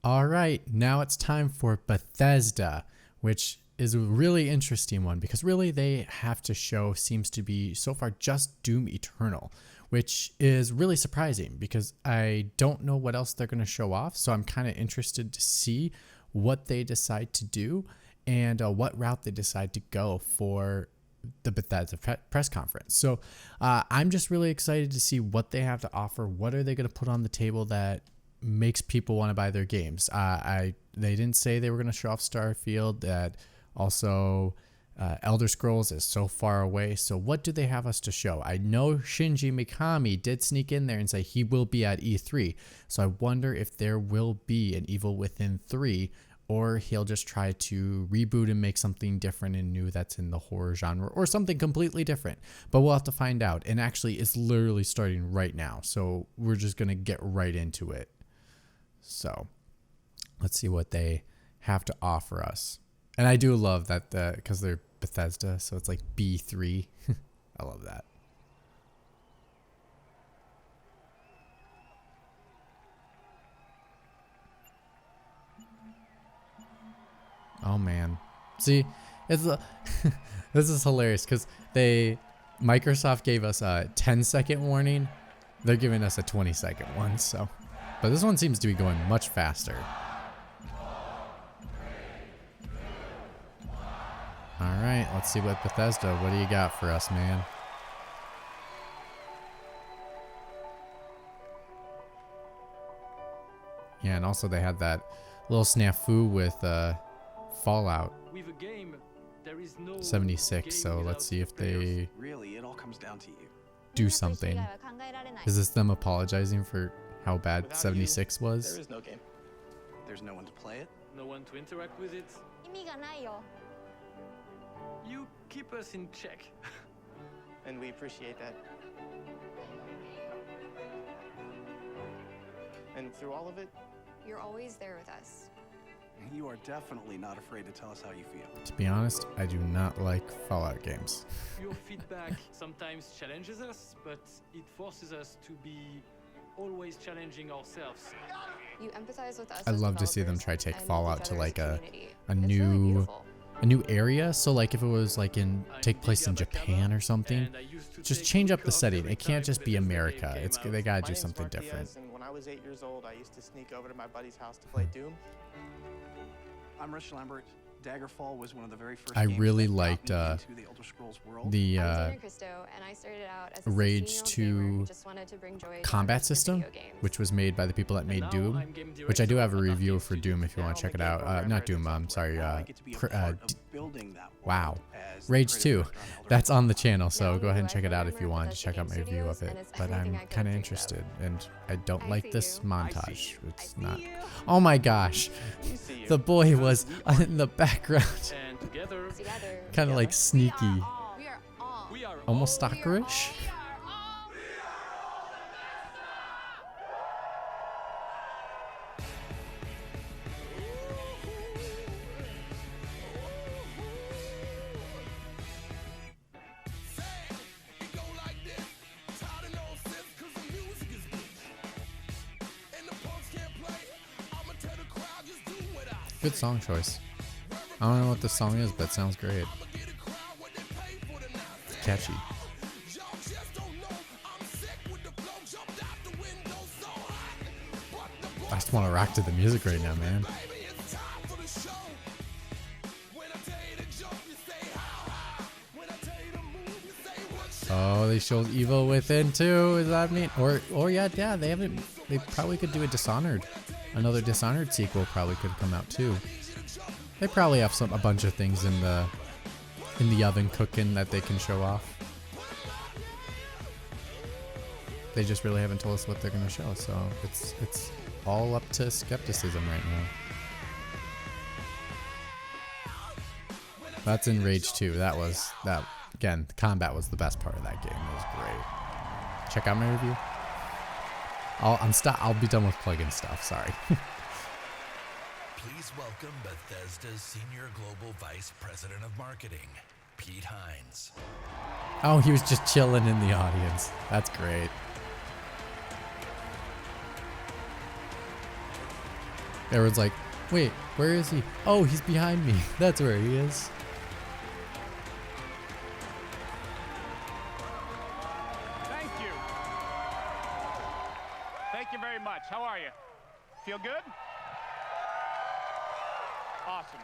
All right, now it's time for Bethesda, which is a really interesting one because really they have to show seems to be so far just Doom Eternal, which is really surprising because I don't know what else they're going to show off. So I'm kind of interested to see what they decide to do and what route they decide to go for the Bethesda press conference. So I'm just really excited to see what they have to offer. What are they going to put on the table that makes people want to buy their games? They didn't say they were going to show off Starfield. That also Elder Scrolls is so far away. So what do they have us to show? I know Shinji Mikami did sneak in there and say he will be at E3. So I wonder if there will be an Evil Within 3, or he'll just try to reboot and make something different and new that's in the horror genre, or something completely different. But we'll have to find out. And actually, it's literally starting right now. So we're just going to get right into it. So let's see what they have to offer us. And I do love that because they're Bethesda, so it's like B3. I love that. Oh man. See, it's this is hilarious because Microsoft gave us a 10-second warning. They're giving us a 20-second one, so. But this one seems to be going much faster. All right, let's see what Bethesda, what do you got for us, man? Yeah, and also they had that little snafu with Fallout 76, so let's see if they really, it all comes down to you. do something. Is this them apologizing for how bad Without 76 you, was? There is no game. There's no one to play it. No one to interact with it. You keep us in check. And we appreciate that. And through all of it, you're always there with us. You are definitely not afraid to tell us how you feel. To be honest, I do not like Fallout games. Your feedback sometimes challenges us, but it forces us to be always challenging ourselves. You empathize with us. I'd as love to see them developers try to take and Fallout each to other like as a community. a It's really new beautiful. a new area. So like if it was like take place in Japan or something, just change up the setting. It can't just be America. They gotta do something different. And when I was 8 years old, I used to sneak over to my buddy's house to play Doom. I'm Rich Lambert. Daggerfall was one of the very first I games really that liked got me into the Elder Scrolls world. the I'm Dana Christo, and I started out as a Rage 16-year-old gamer 2 who just wanted to bring joy to combat others with system, video games. which was made by the people that made Doom, which I do have a review for Doom if you want to check it out. Not Doom, I'm sorry. I get to be a part of building that world Wow. as the Rage creative 2. director on Elder That's Scrolls. on the channel, so Now go ahead and I'm check it out a if you programmer want with to check out my Bethesda review of Studios, it. and it's But everything I'm I could kind of dream of. interested, and I don't I like see this you. montage. you. It's I not. see you. Oh my gosh. We see you. The boy was in the background. And together, Together, Kind of like sneaky. we are all. we are Almost all stalkerish. Good song choice. I don't know what the song is, but it sounds great. It's catchy. I just want to rock to the music right now, man. Oh, they showed Evil Within too. Does that mean? Or yeah, they haven't. They probably could do a Dishonored. Another Dishonored sequel probably could come out too. They probably have a bunch of things in the oven cooking that they can show off. They just really haven't told us what they're gonna show, so it's all up to skepticism right now. That's in Rage 2. That again, the combat was the best part of that game. It was great. Check out my review. I'll be done with plugging stuff. Sorry. Please welcome Bethesda's Senior Global Vice President of Marketing, Pete Hines. Oh, he was just chilling in the audience. That's great. Everyone's like, wait, where is he? Oh, he's behind me. That's where he is. Thank you. Thank you very much. How are you? Feel good? Awesome.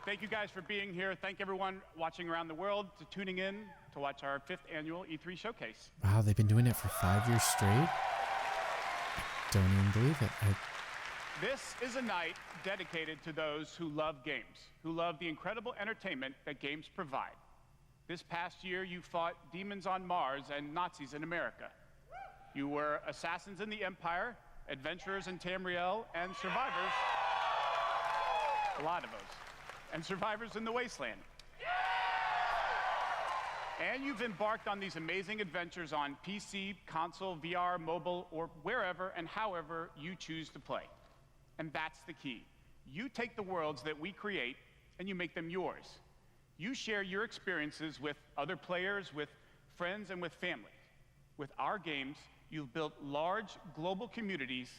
Thank you guys for being here. Thank everyone watching around the world to tuning in to watch our 5th annual E3 showcase. Wow, they've been doing it for 5 years straight? Don't even believe it. This is a night dedicated to those who love games, who love the incredible entertainment that games provide. This past year, you fought demons on Mars and Nazis in America. You were assassins in the Empire, adventurers in Tamriel, and survivors, a lot of those, and survivors in the Wasteland. And you've embarked on these amazing adventures on PC, console, VR, mobile, or wherever and however you choose to play. And that's the key. You take the worlds that we create and you make them yours. You share your experiences with other players, with friends, and with family. With our games, you've built large global communities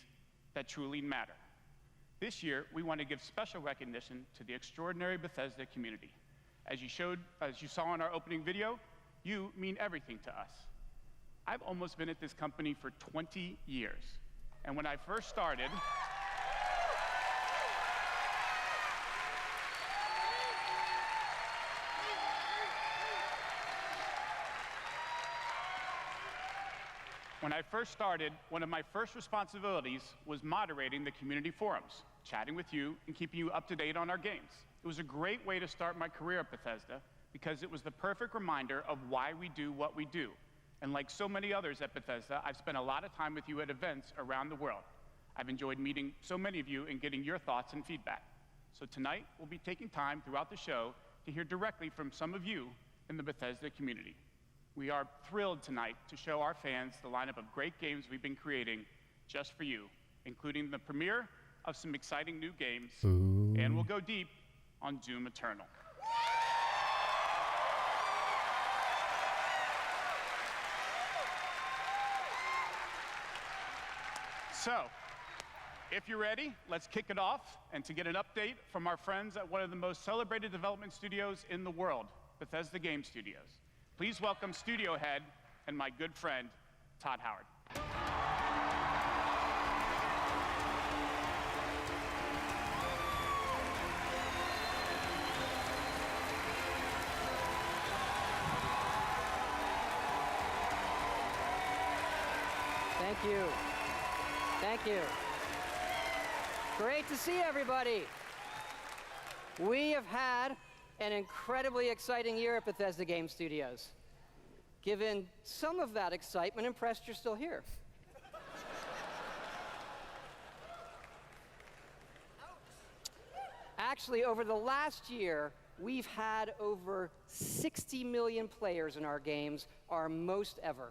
that truly matter. This year, we want to give special recognition to the extraordinary Bethesda community. As you saw in our opening video, you mean everything to us. I've almost been at this company for 20 years. And when I first started, one of my first responsibilities was moderating the community forums, chatting with you, and keeping you up to date on our games. It was a great way to start my career at Bethesda because it was the perfect reminder of why we do what we do. And like so many others at Bethesda, I've spent a lot of time with you at events around the world. I've enjoyed meeting so many of you and getting your thoughts and feedback. So tonight, we'll be taking time throughout the show to hear directly from some of you in the Bethesda community. We are thrilled tonight to show our fans the lineup of great games we've been creating just for you, including the premiere of some exciting new games, and we'll go deep on Doom Eternal. So, if you're ready, let's kick it off, and to get an update from our friends at one of the most celebrated development studios in the world, Bethesda Game Studios. Please welcome studio head and my good friend, Todd Howard. Thank you. Thank you. Great to see everybody. We have had an incredibly exciting year at Bethesda Game Studios. Given some of that excitement, impressed you're still here. Actually, over the last year, we've had over 60 million players in our games, our most ever.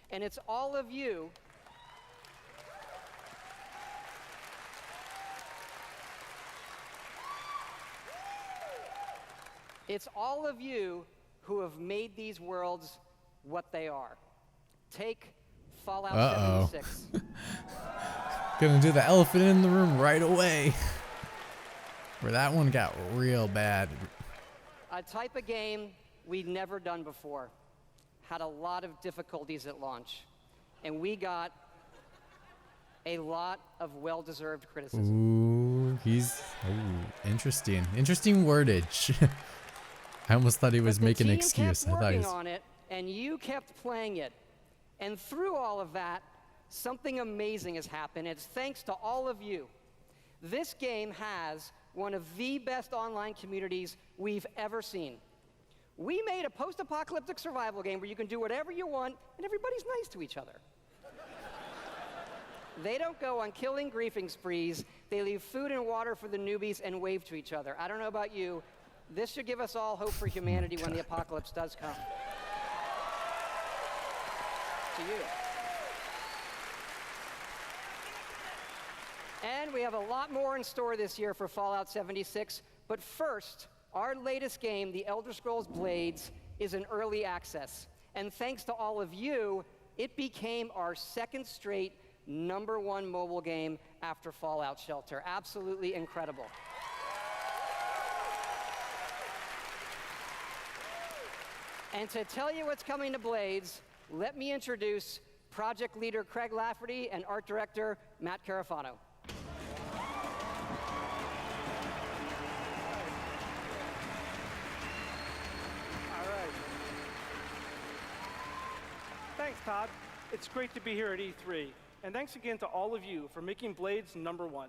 And it's all of you who have made these worlds what they are. Take Fallout 76. Gonna do the elephant in the room right away. Where that one got real bad. A type of game we'd never done before. Had a lot of difficulties at launch. And we got a lot of well-deserved criticism. Interesting. Interesting wordage. I almost thought he was making an excuse. I thought he was working on it, and you kept playing it. And through all of that, something amazing has happened. It's thanks to all of you. This game has one of the best online communities we've ever seen. We made a post-apocalyptic survival game where you can do whatever you want, and everybody's nice to each other. They don't go on killing griefing sprees. They leave food and water for the newbies and wave to each other. I don't know about you. This should give us all hope for humanity when the apocalypse does come. To you. And we have a lot more in store this year for Fallout 76. But first, our latest game, The Elder Scrolls Blades, is in early access. And thanks to all of you, it became our second straight #1 mobile game after Fallout Shelter. Absolutely incredible. And to tell you what's coming to Blades, let me introduce project leader Craig Lafferty and art director Matt Carafano. Thanks, Todd. It's great to be here at E3. And thanks again to all of you for making Blades #1.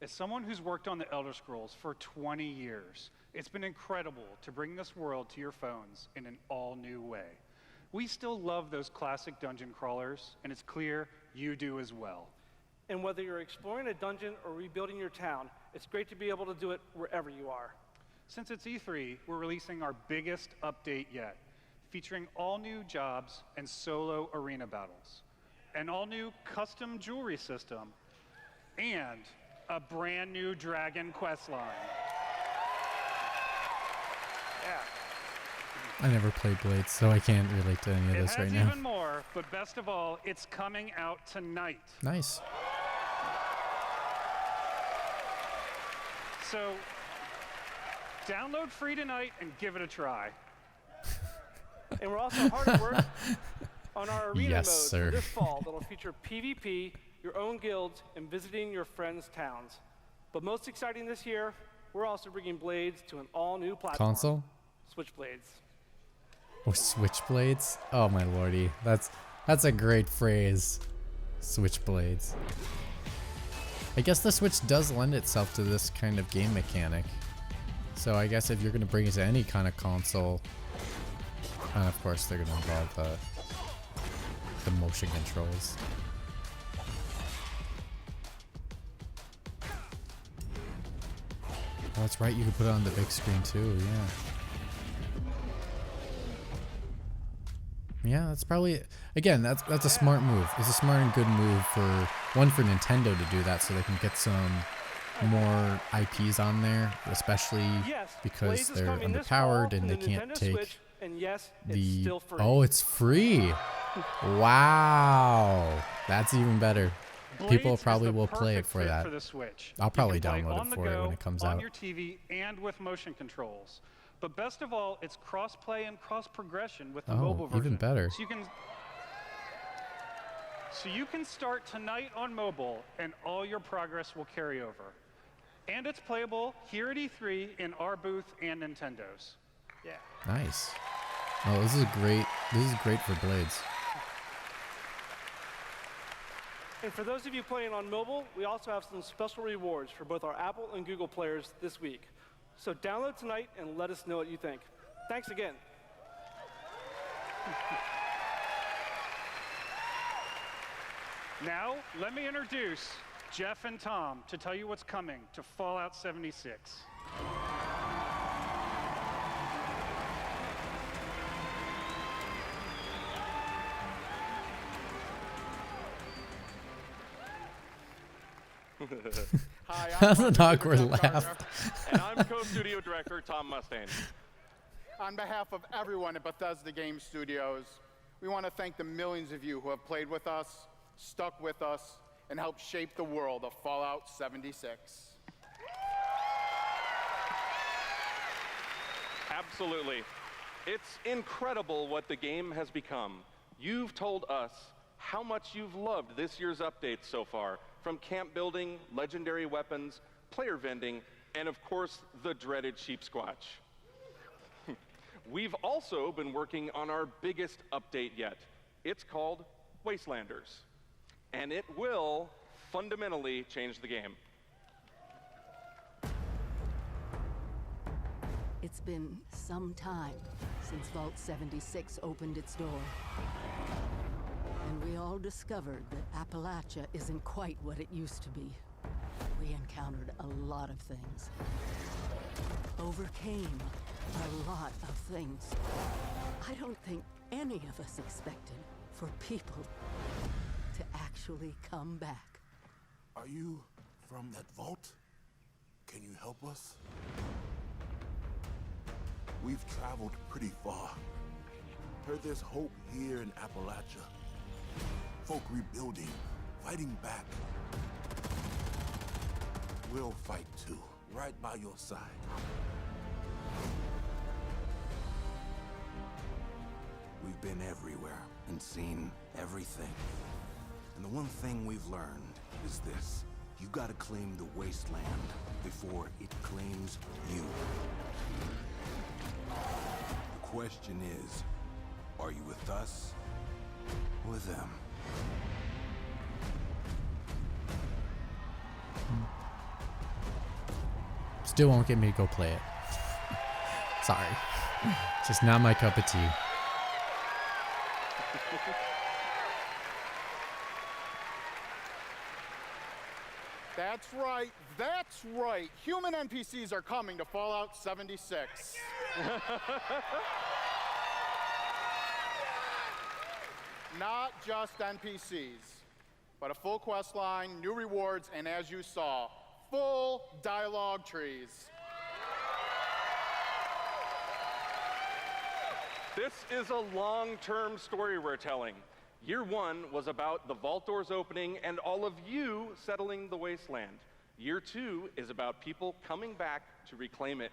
As someone who's worked on the Elder Scrolls for 20 years, it's been incredible to bring this world to your phones in an all-new way. We still love those classic dungeon crawlers, and it's clear you do as well. And whether you're exploring a dungeon or rebuilding your town, it's great to be able to do it wherever you are. Since it's E3, we're releasing our biggest update yet, featuring all new jobs and solo arena battles, an all new custom jewelry system, and a brand new dragon quest line. Yeah. I never played Blades, so I can't relate to any of this right now. It has even more, but best of all, it's coming out tonight. Nice. So, download free tonight and give it a try. And we're also hard at work on our arena Yes, mode sir. for this fall that'll feature PvP, your own guilds, and visiting your friends' towns. But most exciting this year, we're also bringing Blades to an all-new platform. Console? Switchblades. Oh, Switchblades? Oh my lordy. That's a great phrase. Switchblades. I guess the Switch does lend itself to this kind of game mechanic. So I guess if you're going to bring it to any kind of console, and of course they're going to involve the motion controls. Oh, that's right, you can put it on the big screen too, yeah. Yeah, that's probably, again, that's a smart move. It's a smart and good move for Nintendo to do that so they can get some more IPs on there, especially because they're underpowered and they can't take the... Oh, it's free! Wow! That's even better. People probably will play it for that. I'll probably download it for it when it comes out. On your TV and with motion controls. But best of all, it's cross-play and cross-progression with the mobile version. Even better. So you can start tonight on mobile, and all your progress will carry over. And it's playable here at E3 in our booth and Nintendo's. Yeah. Nice. Oh, this is great for Blades. And for those of you playing on mobile, we also have some special rewards for both our Apple and Google players this week. So download tonight and let us know what you think. Thanks again. Now, let me introduce Jeff and Tom to tell you what's coming to Fallout 76. Hi, That's I'm an awkward laugh. and I'm co-studio director Tom Mustaine. On behalf of everyone at Bethesda Game Studios, we want to thank the millions of you who have played with us, stuck with us, and helped shape the world of Fallout 76. Absolutely. It's incredible what the game has become. You've told us how much you've loved this year's updates so far, from camp building, legendary weapons, player vending, and of course, the dreaded sheep squatch. We've also been working on our biggest update yet. It's called Wastelanders, and it will fundamentally change the game. It's been some time since Vault 76 opened its door. And we all discovered that Appalachia isn't quite what it used to be. We encountered a lot of things. Overcame a lot of things. I don't think any of us expected for people to actually come back. Are you from that vault? Can you help us? We've traveled pretty far. Heard there's hope here in Appalachia. Folk rebuilding, fighting back. We'll fight too, right by your side. We've been everywhere and seen everything. And the one thing we've learned is this. You gotta claim the wasteland before it claims you. The question is, are you with us or them? Still won't get me to go play it. Sorry. It's just not my cup of tea. That's right, that's right. Human NPCs are coming to Fallout 76. Not just NPCs, but a full quest line, new rewards, and as you saw, full dialogue trees. This is a long-term story we're telling. Year 1 was about the vault doors opening and all of you settling the wasteland. Year 2 is about people coming back to reclaim it.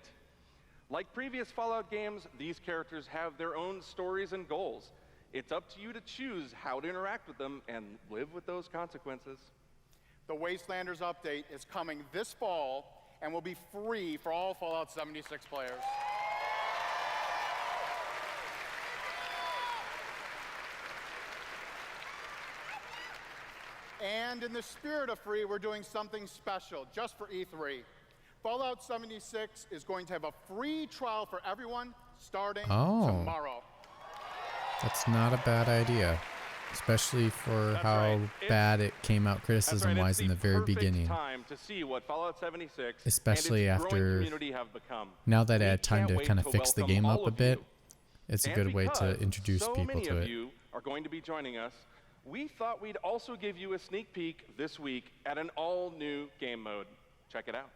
Like previous Fallout games, these characters have their own stories and goals. It's up to you to choose how to interact with them and live with those consequences. The Wastelanders update is coming this fall and will be free for all Fallout 76 players. And in the spirit of free, we're doing something special just for E3. Fallout 76 is going to have a free trial for everyone starting tomorrow. That's not a bad idea, especially for how bad it came out criticism-wise in the very beginning. Time to see what Fallout 76 Especially and its growing after, community have become. now that I We had time can't to wait kind of fix the welcome game up all a of bit, you. it's a And good way to because introduce so people many to of it. you are going to be joining us, we thought we'd also give you a sneak peek this week at an all-new game mode. Check it out.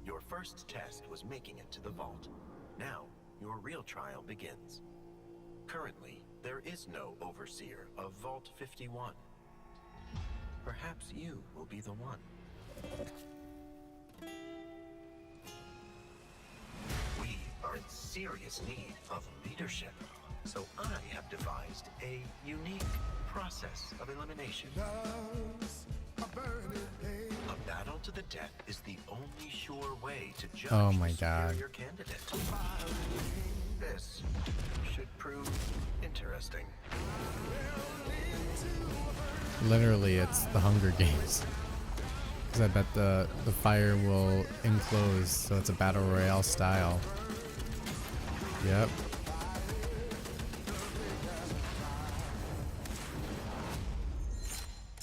Your first test was making it to the vault. Now, your real trial begins. Currently, there is no overseer of Vault 51. Perhaps you will be the one. We are in serious need of leadership, so I have devised a unique process of elimination. A battle to the death is the only sure way to judge Oh my the God. superior candidate. This should prove interesting. Literally, it's the Hunger Games. Because I bet the fire will enclose, so it's a battle royale style. Yep.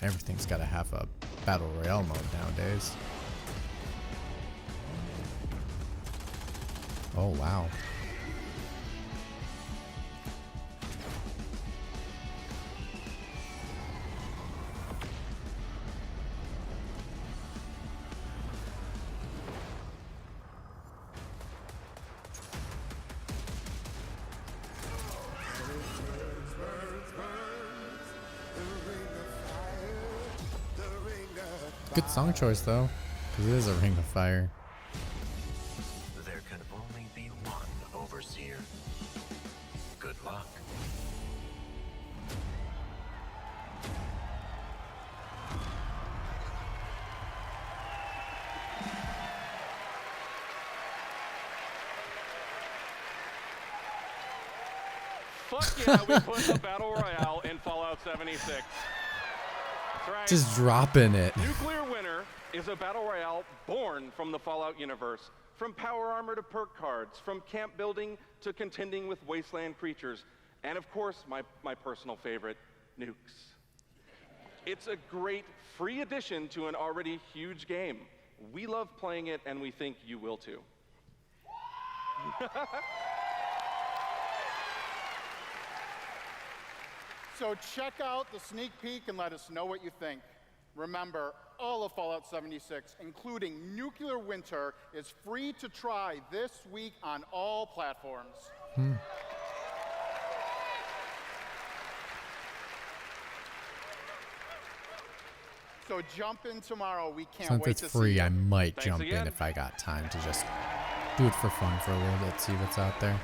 Everything's got to have a battle royale mode nowadays. Oh wow. Good song choice though, because it is a Ring of Fire. There can only be one overseer. Good luck. Fuck yeah, we put a battle royale in Fallout 76. That's right. Just dropping it. Nuclear Winter is a battle royale born from the Fallout universe. From power armor to perk cards, from camp building to contending with wasteland creatures, and of course, my personal favorite, nukes. It's a great free addition to an already huge game. We love playing it, and we think you will too. So check out the sneak peek and let us know what you think. Remember, all of Fallout 76, including Nuclear Winter, is free to try this week on all platforms. So jump in tomorrow. We can't Since wait it's to free, see I you. might Thanks jump again. in if I got time to just do it for fun for a little bit, see what's out there.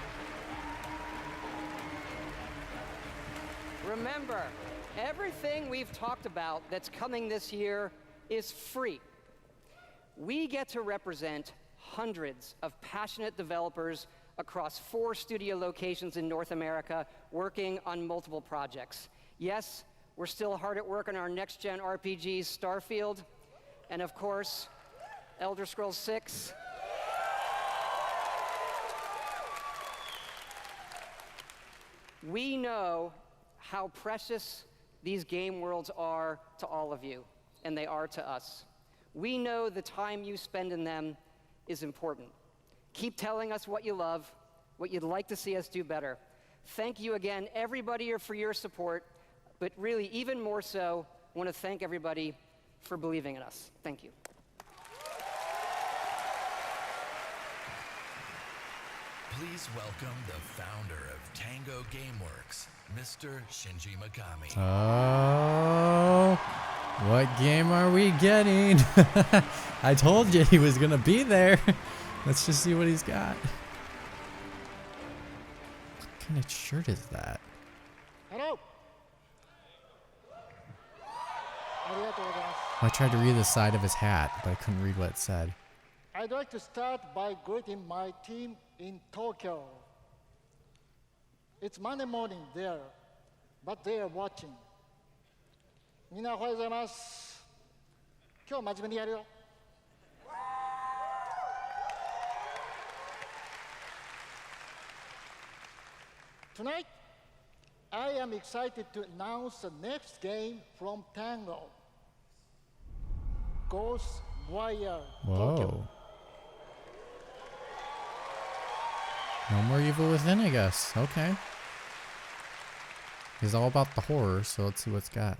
Remember, everything we've talked about that's coming this year is free. We get to represent hundreds of passionate developers across 4 studio locations in North America working on multiple projects. Yes, we're still hard at work on our next-gen RPGs, Starfield, and of course, Elder Scrolls 6. We know how precious these game worlds are to all of you, and they are to us. We know the time you spend in them is important. Keep telling us what you love, what you'd like to see us do better. Thank you again, everybody, for your support, but really, even more so, I want to thank everybody for believing in us. Thank you. Please welcome the founder of Tango Gameworks, Mr. Shinji Mikami. Oh, what game are we getting? I told you he was gonna be there. Let's just see what he's got. What kind of shirt is that? Hello. I tried to read the side of his hat, but I couldn't read what it said. I'd like to start by greeting my team in Tokyo. It's Monday morning there, but they are watching. みんなおはようございます。今日真面目にやるよ。Tonight, I am excited to announce the next game from Tango, Ghostwire Tokyo. Whoa. No more evil within, I guess. Okay. He's all about the horror, so let's see what's got.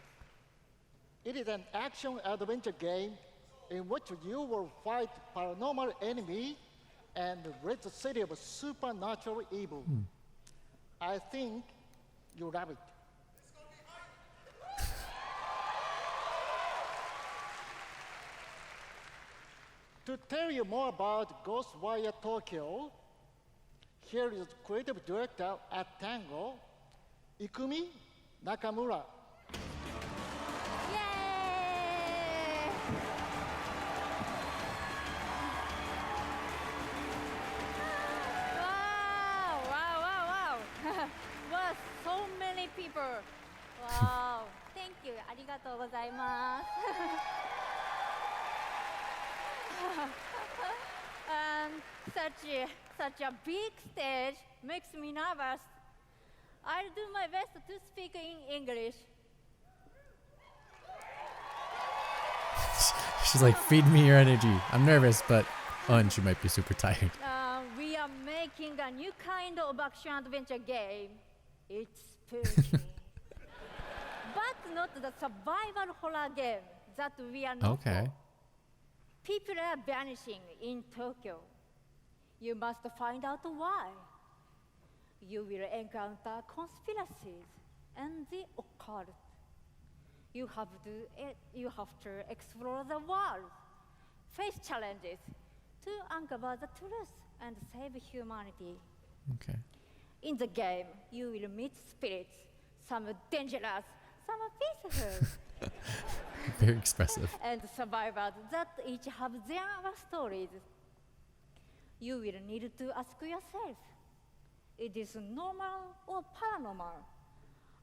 It is an action-adventure game in which you will fight paranormal enemy and rid the city of supernatural evil. I think you love it. To tell you more about Ghostwire Tokyo, here is creative director at Tango, Ikumi Nakamura. Wow, so many people. Wow, thank you. ありがとうございます。And such a big stage makes me nervous. I'll do my best to speak in English. She's like, feed me your energy. I'm nervous, but and she might be super tired. We are making a new kind of action-adventure game. It's spooky. But not the survival horror game that we are known Okay. for. People are vanishing in Tokyo. You must find out why. You will encounter conspiracies and the occult. You have to explore the world, face challenges to uncover the truth and save humanity. Okay. In the game, you will meet spirits, some dangerous, some peaceful. Very expressive. And survivors that each have their stories. You will need to ask yourself, it is normal or paranormal?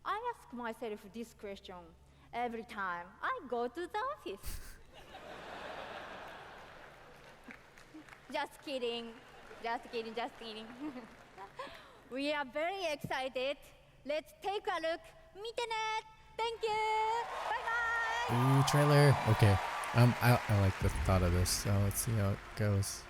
I ask myself this question every time I go to the office. Just kidding. We are very excited. Let's take a look. 見てね. Thank you. Bye bye. Ooh, trailer. Okay. I like the thought of this, so let's see how it goes.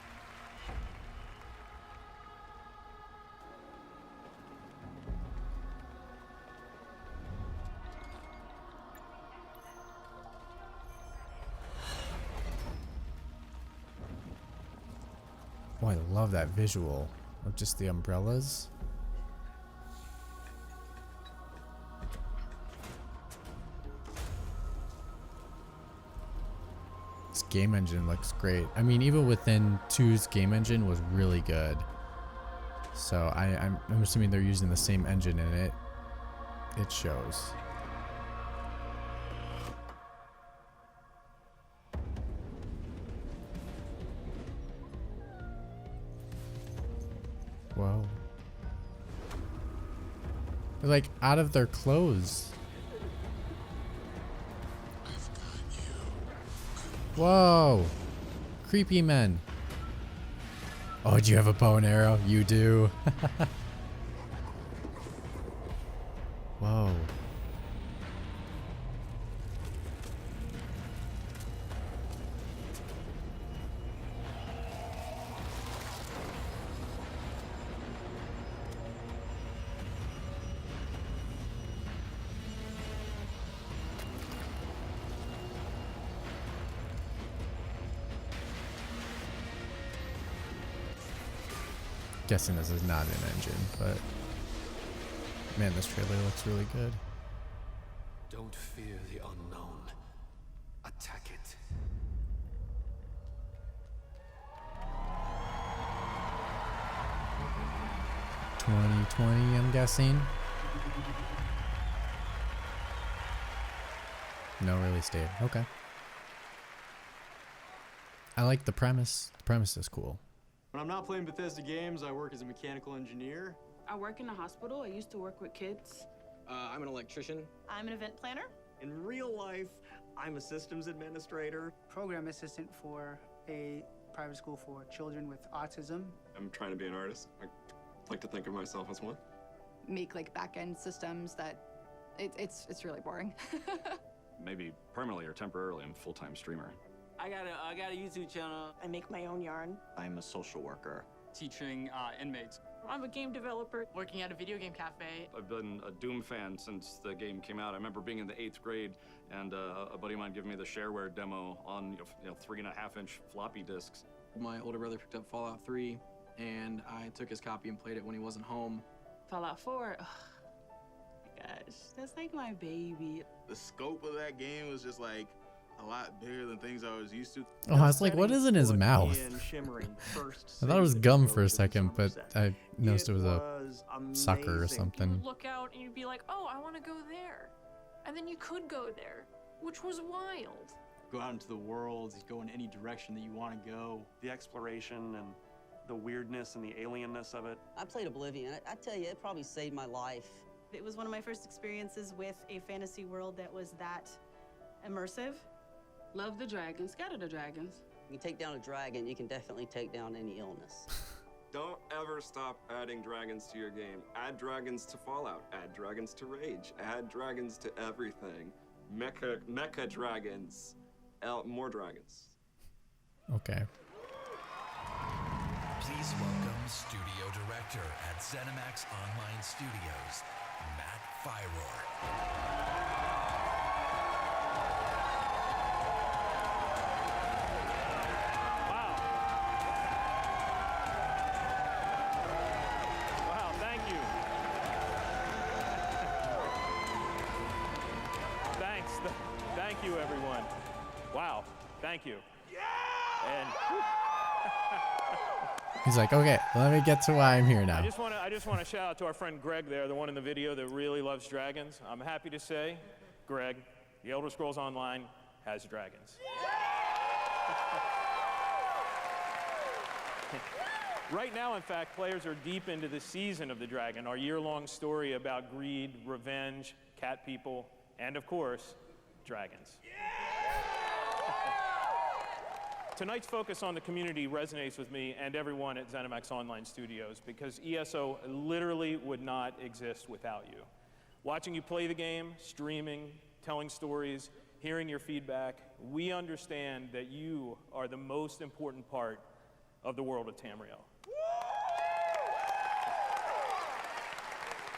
Oh, I love that visual of just the umbrellas. game engine looks great. I mean, even within 2's game engine was really good. So I'm assuming they're using the same engine in it. It shows. Whoa. They're like out of their clothes. Whoa. Creepy men. Oh, do you have a bow and arrow? You do. Whoa. Guessing this is not an engine, but man, this trailer looks really good. Don't fear the unknown. Attack it. $2020, I'm guessing. No release date. Okay. I like the premise. The premise is cool. When I'm not playing Bethesda games, I work as a mechanical engineer. I work in a hospital. I used to work with kids. I'm an electrician. I'm an event planner. In real life, I'm a systems administrator. Program assistant for a private school for children with autism. I'm trying to be an artist. I like to think of myself as one. Make like back-end systems that it's really boring. Maybe permanently or temporarily, I'm a full-time streamer. I got a YouTube channel. I make my own yarn. I'm a social worker. Teaching inmates. I'm a game developer working at a video game cafe. I've been a Doom fan since the game came out. I remember being in the 8th grade and a buddy of mine giving me the shareware demo on 3.5-inch floppy disks. My older brother picked up Fallout 3, and I took his copy and played it when he wasn't home. Fallout 4. Oh my gosh, that's like my baby. The scope of that game was just like a lot bigger than things I was used to. Oh, I was like, what is in his mouth? I thought it was gum for a second, but I noticed it was a sucker or something. You would look out and you'd be like, oh, I want to go there. And then you could go there, which was wild. Go out into the world, go in any direction that you want to go. The exploration and the weirdness and the alienness of it. I played Oblivion. I tell you, it probably saved my life. It was one of my first experiences with a fantasy world that was that immersive. Love the dragons. Scatter the dragons. You take down a dragon, you can definitely take down any illness. Don't ever stop adding dragons to your game. Add dragons to Fallout. Add dragons to Rage. Add dragons to everything. Mecha dragons. More dragons. Okay. Please welcome Studio Director at ZeniMax Online Studios, Matt Fyrour. Thank you, everyone. Wow, thank you. And he's like, okay, let me get to why I'm here now. I just want to shout out to our friend Greg there, the one in the video that really loves dragons. I'm happy to say, Greg, The Elder Scrolls Online has dragons. Right now, in fact, players are deep into the season of the dragon, our year-long story about greed, revenge, cat people, and of course, dragons. Tonight's focus on the community resonates with me and everyone at ZeniMax Online Studios because ESO literally would not exist without you. Watching you play the game, streaming, telling stories, hearing your feedback, we understand that you are the most important part of the world of Tamriel.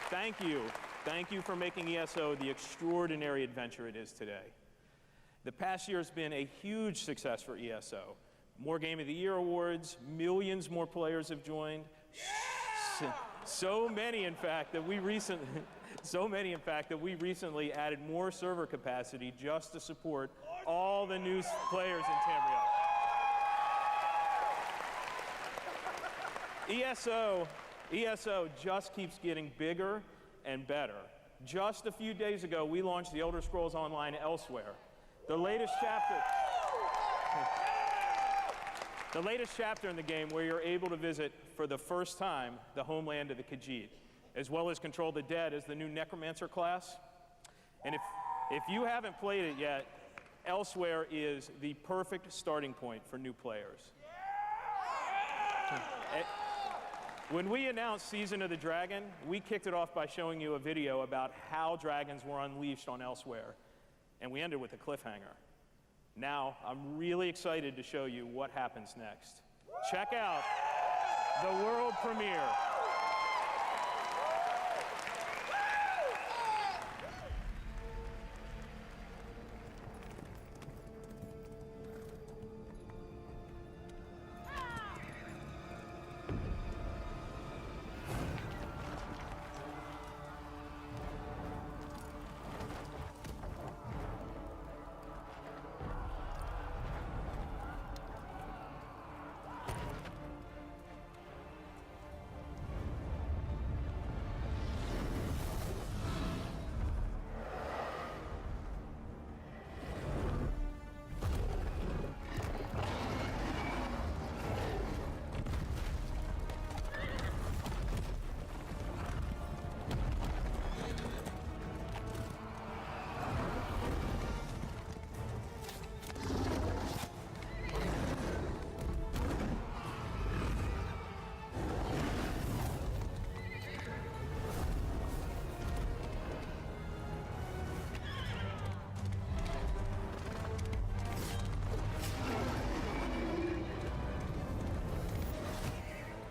Thank you. Thank you for making ESO the extraordinary adventure it is today. The past year has been a huge success for ESO. More Game of the Year awards, millions more players have joined. So many, in fact, that we recently added more server capacity just to support all the new players in Tamriel. ESO just keeps getting bigger and better. Just a few days ago, we launched the Elder Scrolls Online Elsewhere. The latest chapter in the game where you're able to visit for the first time the homeland of the Khajiit, as well as control the dead as the new Necromancer class. And if you haven't played it yet, Elsewhere is the perfect starting point for new players. When we announced Season of the Dragon, we kicked it off by showing you a video about how dragons were unleashed on Elsewhere, and we ended with a cliffhanger. Now, I'm really excited to show you what happens next. Check out the world premiere.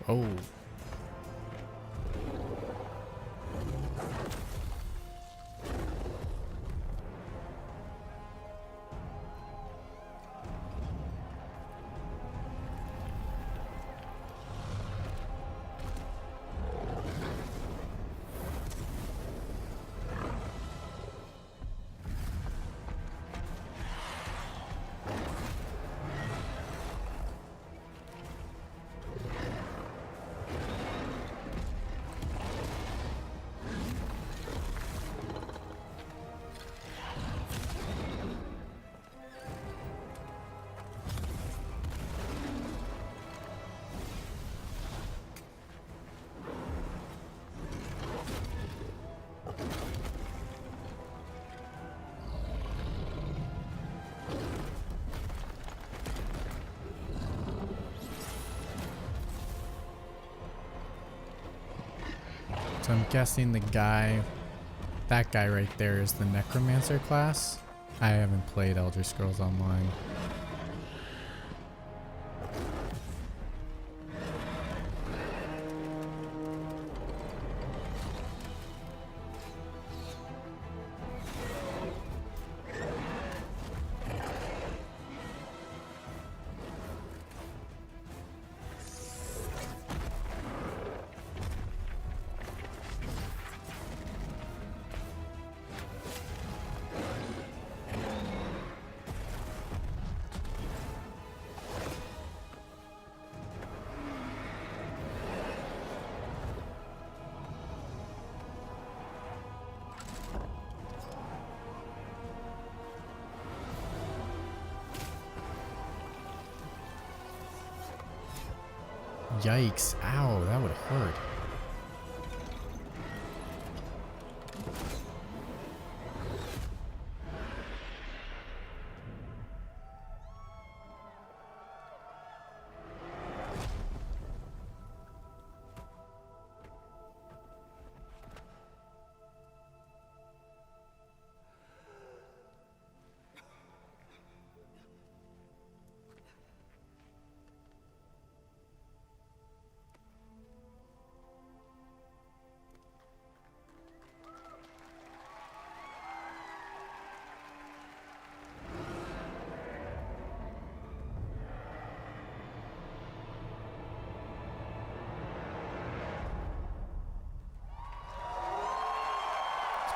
Oh. So I'm guessing that guy right there is the Necromancer class. I haven't played Elder Scrolls Online. Yikes. Ow, that would hurt.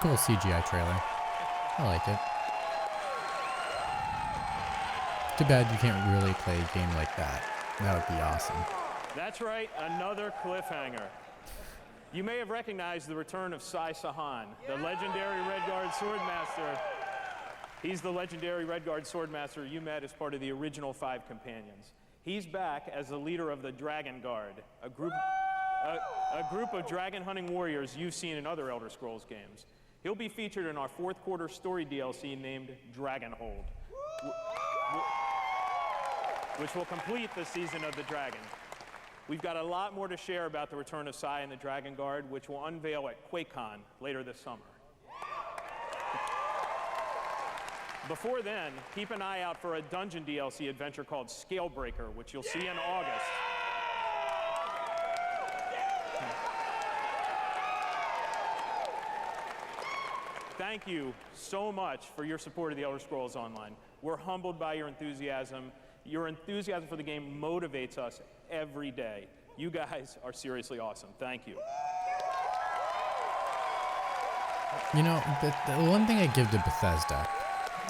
Cool CGI trailer. I like it. Too bad you can't really play a game like that. That would be awesome. That's right, another cliffhanger. You may have recognized the return of Sai Sahan, the legendary Redguard Swordmaster. He's the legendary Redguard Swordmaster you met as part of the original 5 companions. He's back as the leader of the Dragon Guard, a group of dragon hunting warriors you've seen in other Elder Scrolls games. He'll be featured in our 4th quarter story DLC named Dragonhold, which will complete the Season of the Dragon. We've got a lot more to share about the return of Sai and the Dragon Guard, which will unveil at QuakeCon later this summer. Before then, keep an eye out for a dungeon DLC adventure called Scalebreaker, which you'll see in August. Thank you so much for your support of the Elder Scrolls Online. We're humbled by your enthusiasm. Your enthusiasm for the game motivates us every day. You guys are seriously awesome. Thank you. You know, the one thing I give to Bethesda,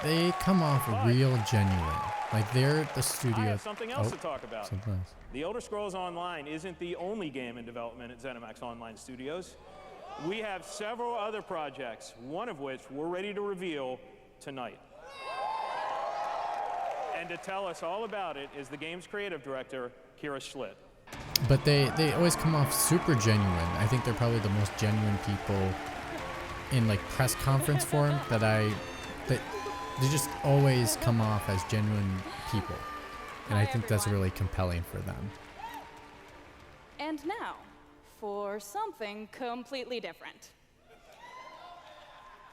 they come off real genuine. Like, they're the studio. I have something else to talk about. Something else. The Elder Scrolls Online isn't the only game in development at ZeniMax Online Studios. We have several other projects, one of which we're ready to reveal tonight. And to tell us all about it is the game's creative director, Kira Schlitt. But they always come off super genuine. I think they're probably the most genuine people in like press conference form that they just always come off as genuine people. And I think that's really compelling for them. And now, for something completely different.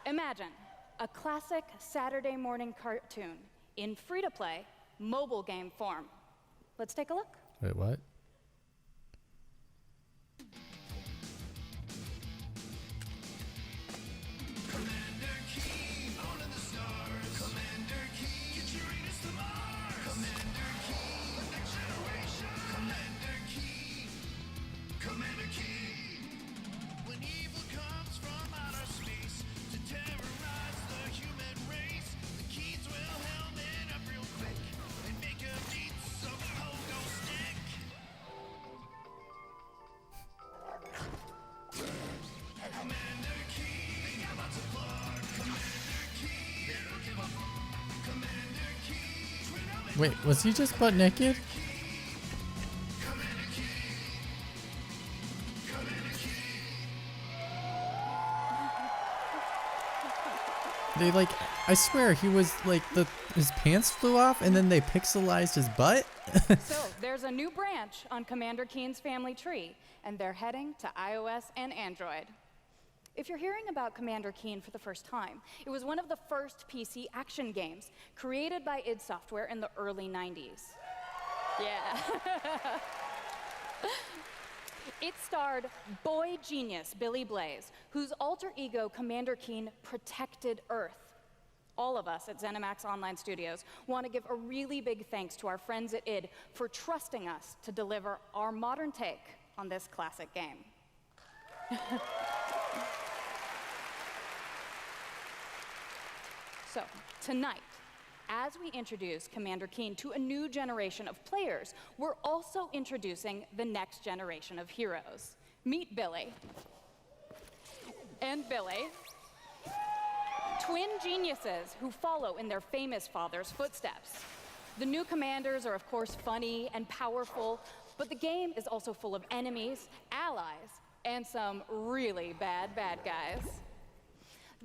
Imagine a classic Saturday morning cartoon in free-to-play mobile game form. Let's take a look. Wait, what? Wait, was he just butt naked? They like, I swear he was like, his pants flew off and then they pixelized his butt. So there's a new branch on Commander Keen's family tree, and they're heading to iOS and Android. If you're hearing about Commander Keen for the first time, it was one of the first PC action games created by id Software in the early 90s. Yeah. It starred boy genius Billy Blaze, whose alter ego Commander Keen protected Earth. All of us at ZeniMax Online Studios want to give a really big thanks to our friends at id for trusting us to deliver our modern take on this classic game. So, tonight, as we introduce Commander Keen to a new generation of players, we're also introducing the next generation of heroes. Meet Billy. And Billy, twin geniuses who follow in their famous father's footsteps. The new commanders are, of course, funny and powerful, but the game is also full of enemies, allies, and some really bad guys.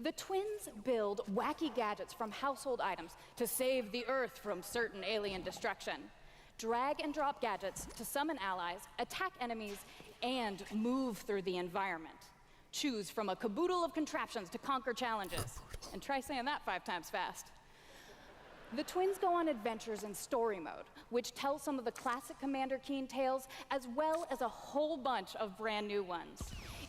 The twins build wacky gadgets from household items to save the Earth from certain alien destruction, drag and drop gadgets to summon allies, attack enemies, and move through the environment. Choose from a caboodle of contraptions to conquer challenges. And try saying that 5 times fast. The twins go on adventures in story mode, which tells some of the classic Commander Keen tales, as well as a whole bunch of brand new ones.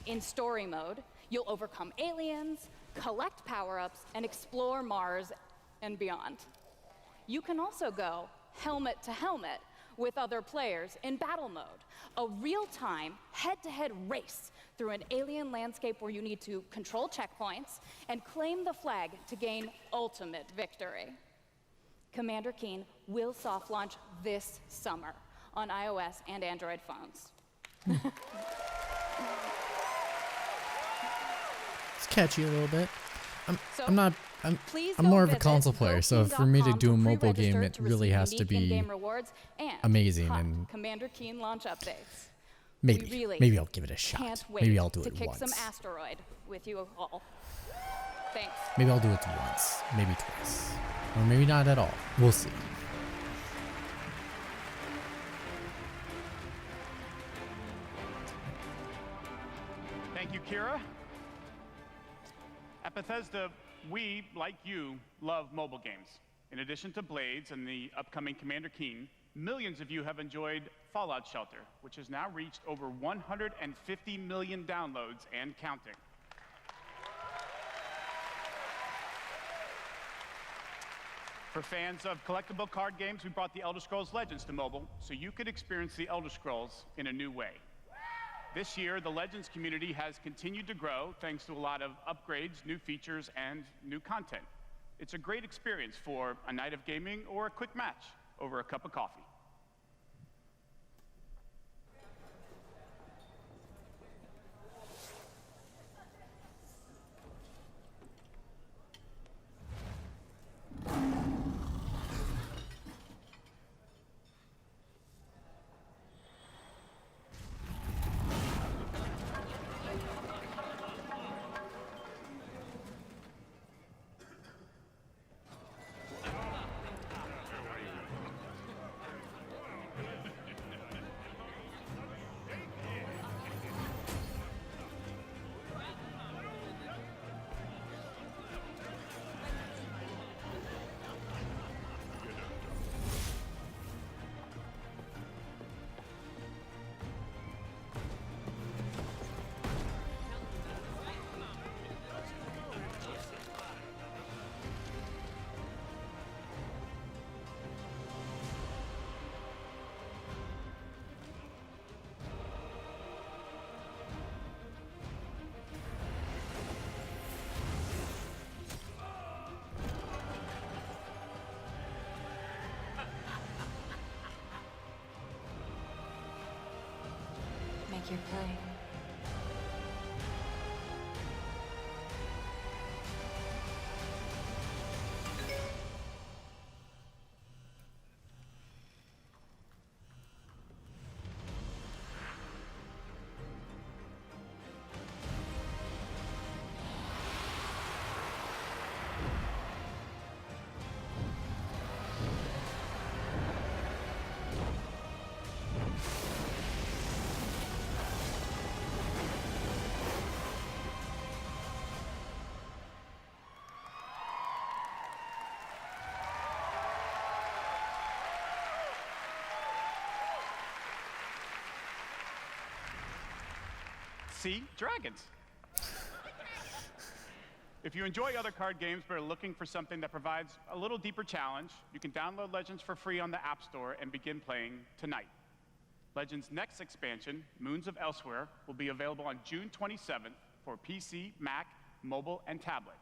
In story mode, you'll overcome aliens, collect power-ups, and explore Mars and beyond. You can also go helmet to helmet with other players in battle mode, a real-time, head-to-head race through an alien landscape where you need to control checkpoints and claim the flag to gain ultimate victory. Commander Keen will soft launch this summer on iOS and Android phones. It's catchy a little bit. So, I'm please I'm go more of a visit console player, so for me to do a mobile game, pre-register it to really receive has to unique be in-game rewards and amazing. hot And Commander Keen launch updates. maybe, We really maybe I'll give it a shot. Can't wait Maybe I'll do to it kick once. some asteroid with you all. Thanks. Maybe I'll do it once, maybe twice, or maybe not at all. We'll see. Thank you, Kira. At Bethesda, we, like you, love mobile games. In addition to Blades and the upcoming Commander Keen, millions of you have enjoyed Fallout Shelter, which has now reached over 150 million downloads and counting. For fans of collectible card games, we brought the Elder Scrolls Legends to mobile so you could experience the Elder Scrolls in a new way. This year, the Legends community has continued to grow thanks to a lot of upgrades, new features, and new content. It's a great experience for a night of gaming or a quick match over a cup of coffee. Make your play. See? Dragons. If you enjoy other card games but are looking for something that provides a little deeper challenge, you can download Legends for free on the App Store and begin playing tonight. Legends' next expansion, Moons of Elsewhere, will be available on June 27th for PC, Mac, mobile, and tablet.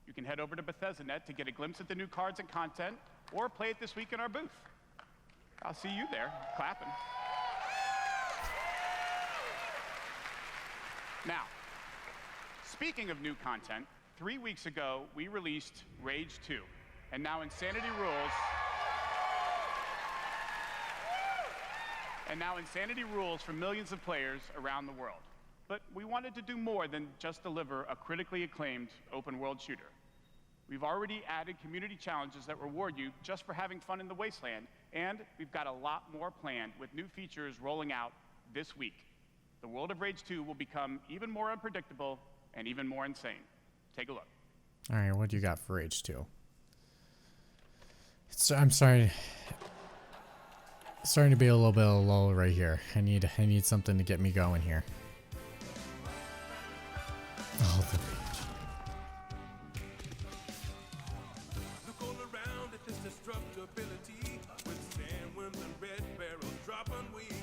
You can head over to Bethesda.net to get a glimpse at the new cards and content, or play it this week in our booth. I'll see you there, clapping. Now, speaking of new content, 3 weeks ago, we released Rage 2, and now Insanity Rules for millions of players around the world. But we wanted to do more than just deliver a critically acclaimed open-world shooter. We've already added community challenges that reward you just for having fun in the wasteland, and we've got a lot more planned with new features rolling out this week. The world of Rage 2 will become even more unpredictable and even more insane. Take a look. All right, what do you got for Rage 2? I'm sorry. Starting to be a little bit low right here. I need something to get me going here. Oh, the Rage. Look all around at this destructibility with sandworms and red barrels dropping weekly.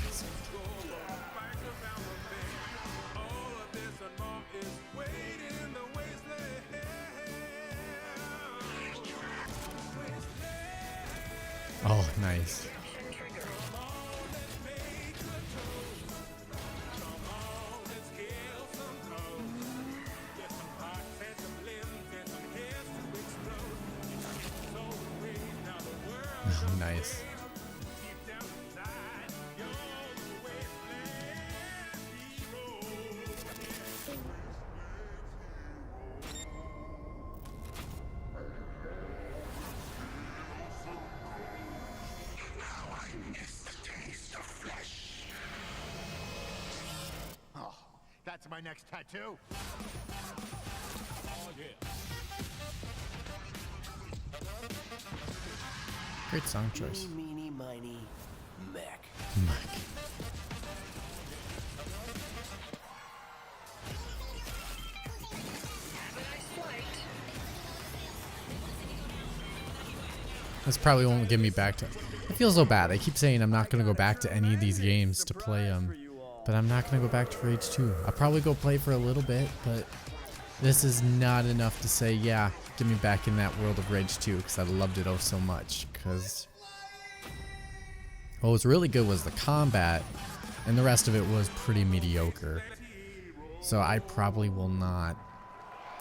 This control fight around the bend. All of this and more is waiting in the wasteland. Wasteland. Oh, nice. Oh, nice. That's my next tattoo. Oh, yeah. Great song choice. Meeny, miny, mech. This probably won't get me back to... I feel so bad. I keep saying I'm not going to go back to any of these games to play them. But I'm not going to go back to Rage 2. I'll probably go play for a little bit, but this is not enough to say, yeah, get me back in that world of Rage 2, because I loved it oh so much. Because what was really good was the combat, and the rest of it was pretty mediocre. So I probably will not...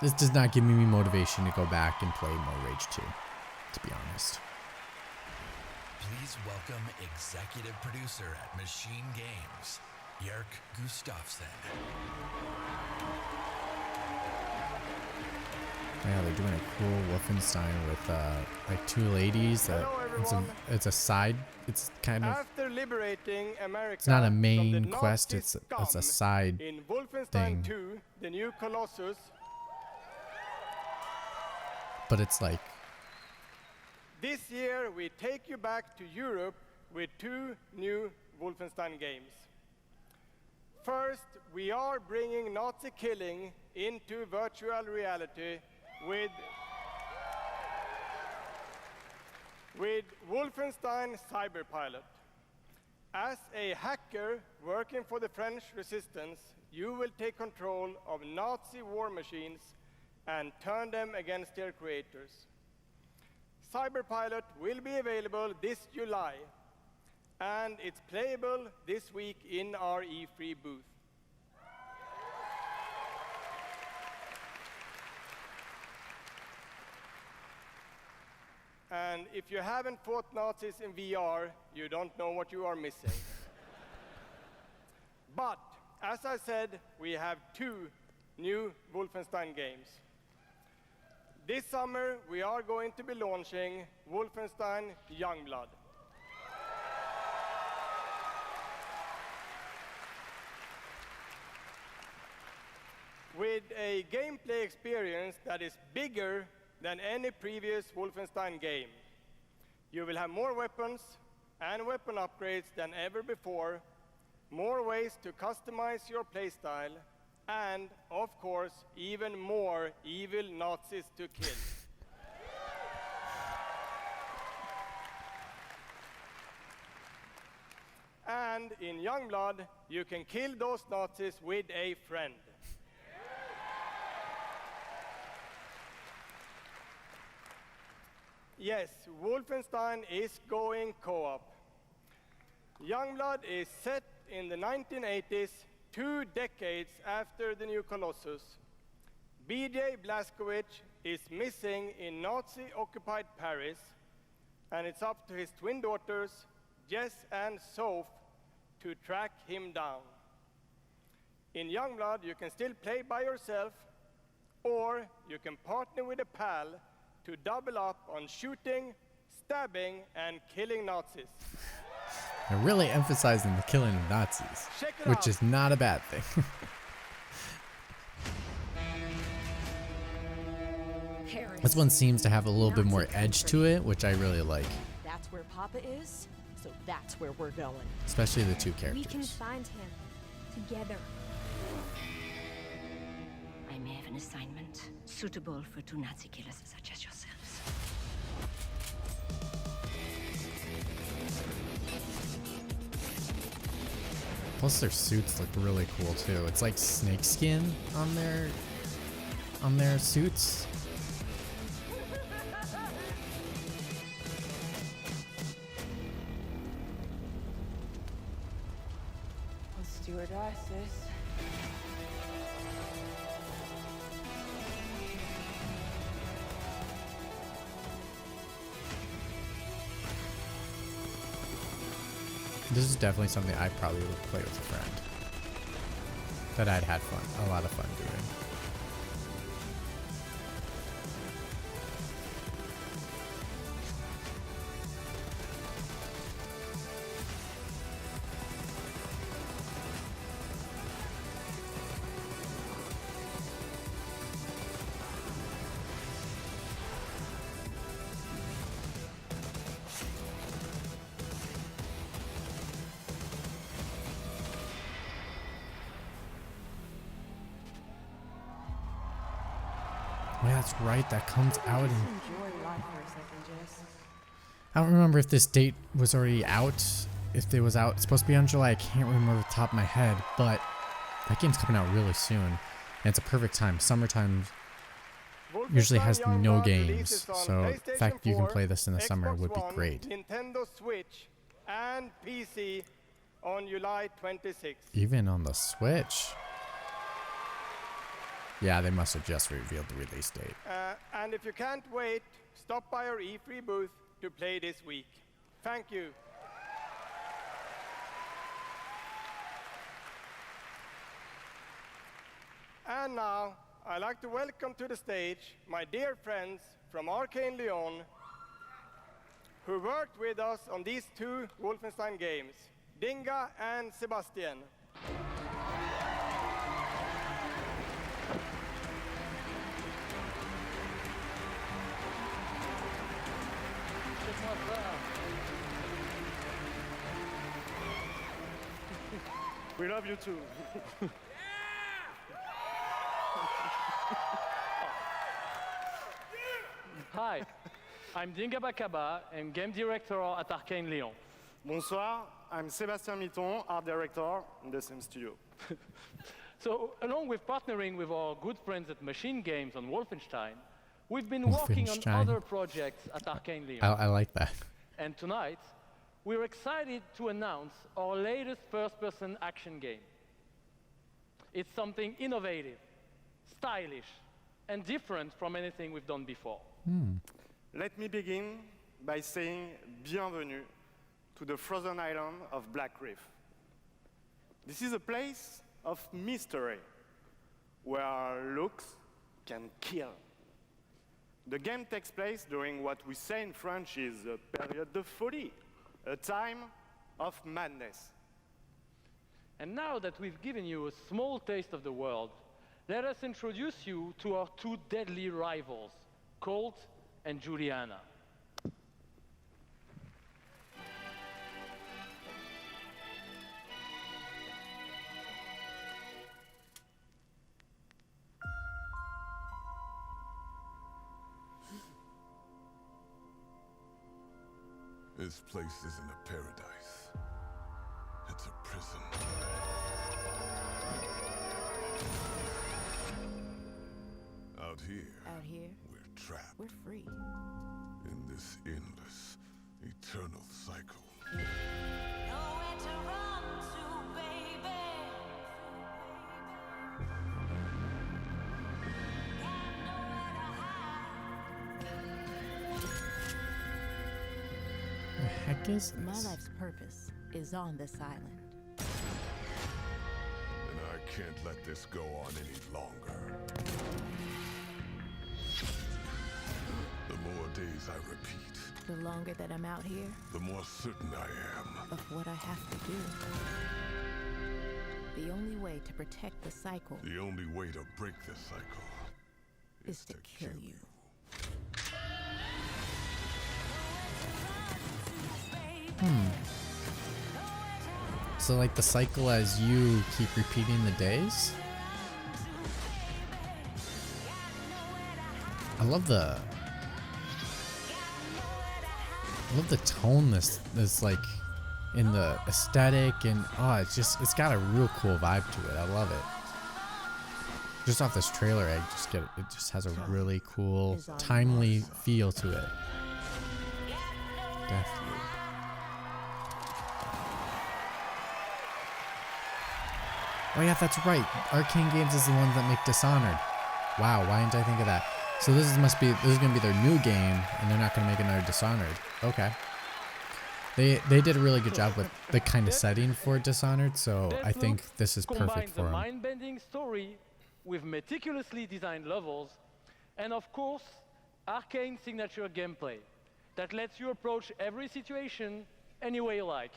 This does not give me motivation to go back and play more Rage 2, to be honest. Please welcome executive producer at Machine Games, Jörg Gustafsson. Yeah, they're doing a cool Wolfenstein with like two ladies. It's a side. It's kind of. After liberating America, it's not a main from the quest. Nazi It's a side in Wolfenstein thing. 2, the new Colossus. But it's like. This year we take you back to Europe with 2 new Wolfenstein games. First, we are bringing Nazi killing into virtual reality with Wolfenstein Cyberpilot. As a hacker working for the French resistance, you will take control of Nazi war machines and turn them against their creators. Cyberpilot will be available this July, and it's playable this week in our E3 booth. And if you haven't fought Nazis in VR, you don't know what you are missing. But, as I said, we have 2 new Wolfenstein games. This summer, we are going to be launching Wolfenstein Youngblood. With a gameplay experience that is bigger than any previous Wolfenstein game. You will have more weapons and weapon upgrades than ever before, more ways to customize your playstyle, and, of course, even more evil Nazis to kill. And in Youngblood, you can kill those Nazis with a friend. Yes, Wolfenstein is going co-op. Youngblood is set in the 1980s, 2 decades after the new Colossus. B.J. Blazkowicz is missing in Nazi-occupied Paris, and it's up to his twin daughters, Jess and Soph, to track him down. In Youngblood, you can still play by yourself, or you can partner with a pal to double up on shooting, stabbing, and killing Nazis. They're really emphasizing the killing of Nazis, which is not a bad thing. This one seems to have a little bit more edge to it, which I really like. That's where Papa is, so that's where we're going. Especially the 2 characters. We can find him together. I may have an assignment suitable for 2 Nazi killers such as yourselves. Plus their suits look really cool too. It's like snakeskin on their suits. sis. This is definitely something I probably would play with a friend. That I'd had fun, a lot of fun doing. Oh, yeah, that's right. That comes out in... Enjoy life for a second, Jess. I don't remember if this date was already out. If it was out, it's supposed to be on July. I can't remember off the top of my head, but that game's coming out really soon. And it's a perfect time. Summertime usually has no games. So the fact you can play this in the summer would be great. Nintendo Switch and PC on July 26th. Even on the Switch. Yeah, they must have just revealed the release date. And if you can't wait, stop by our E3 booth to play this week. Thank you. And now, I'd like to welcome to the stage my dear friends from Arcane Lyon, who worked with us on these two Wolfenstein games, Dinga and Sebastian. We love you too. Hi, I'm Dinga Bakaba, and game director at Arcane Lyon. Bonsoir, I'm Sébastien Mitton, art director in the same studio. So, along with partnering with our good friends at Machine Games on Wolfenstein, we've been working on other projects at Arcane Lyon. I like that. And tonight, we're excited to announce our latest first-person action game. It's something innovative, stylish, and different from anything we've done before. Let me begin by saying bienvenue to the frozen island of Black Reef. This is a place of mystery, where looks can kill. The game takes place during what we say in French is a période de folie, a time of madness. And now that we've given you a small taste of the world, let us introduce you to our two deadly rivals, Colt and Juliana. This place isn't a paradise. It's a prison. Out here, we're trapped. We're free. In this endless, eternal cycle. Nowhere to run to, baby. Got nowhere to hide. The heck is My this? life's purpose is on this island. And I can't let this go on any longer. The more days I repeat, The longer that I'm out here, the more certain I am. of what I have to do. The only way to protect the cycle The only way to break the cycle is to kill you. So like the cycle as you keep repeating the days? I love the tone this like in the aesthetic, and it's got a real cool vibe to it. I love it. Just off this trailer, it just has a really cool, timely feel to it. Deathloop. Oh yeah, that's right. Arcane Games is the one that make Dishonored. Wow, why didn't I think of that? So this is gonna be their new game, and they're not gonna make another Dishonored. Okay. They did a really good job with the kind of setting for Dishonored, so I think this is perfect for them. them. Mind-bending story with meticulously designed levels, and of course, Arcane signature gameplay that lets you approach every situation any way you like.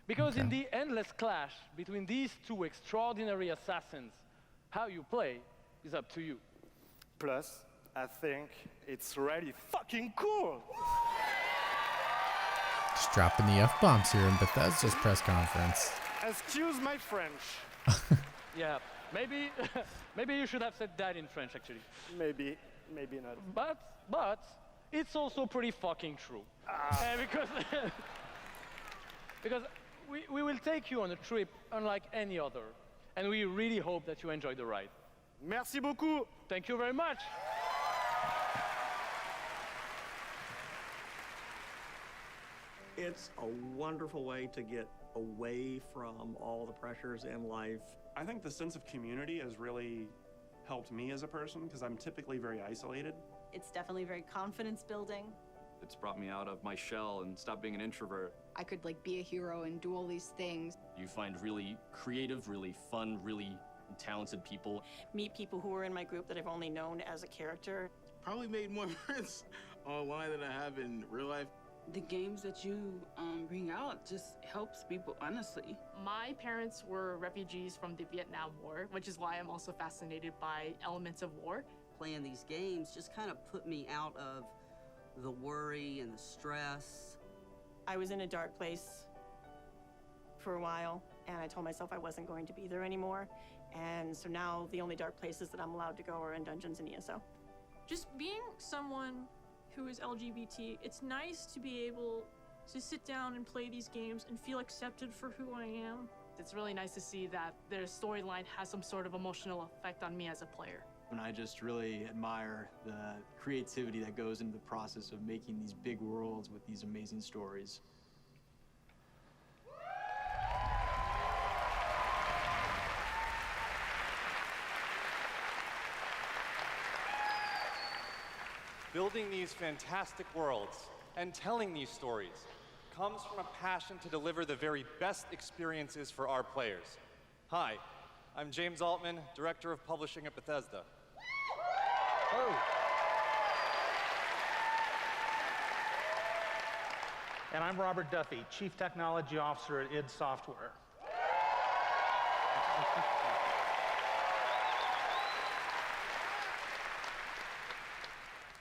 Because in the endless clash between these two extraordinary assassins, how you play is up to you. Plus, I think it's really fucking cool. Just dropping the F-bombs here in Bethesda's press conference. Excuse my French. Yeah, maybe you should have said that in French, actually. Maybe not. But it's also pretty fucking true. Because we will take you on a trip unlike any other, and we really hope that you enjoy the ride. Merci beaucoup. Thank you very much. It's a wonderful way to get away from all the pressures in life. I think the sense of community has really helped me as a person because I'm typically very isolated. It's definitely very confidence building. It's brought me out of my shell and stopped being an introvert. I could like be a hero and do all these things. You find really creative, really fun, really talented people. Meet people who are in my group that I've only known as a character. Probably made more friends online than I have in real life. The games that you bring out just helps people, honestly. My parents were refugees from the Vietnam War, which is why I'm also fascinated by elements of war. Playing these games just kind of put me out of the worry and the stress. I was in a dark place for a while, and I told myself I wasn't going to be there anymore. And so now the only dark places that I'm allowed to go are in dungeons and ESO. Just being someone who is LGBT, it's nice to be able to sit down and play these games and feel accepted for who I am. It's really nice to see that their storyline has some sort of emotional effect on me as a player. And I just really admire the creativity that goes into the process of making these big worlds with these amazing stories. Building these fantastic worlds and telling these stories comes from a passion to deliver the very best experiences for our players. Hi, I'm James Altman, Director of Publishing at Bethesda. And I'm Robert Duffy, Chief Technology Officer at id Software.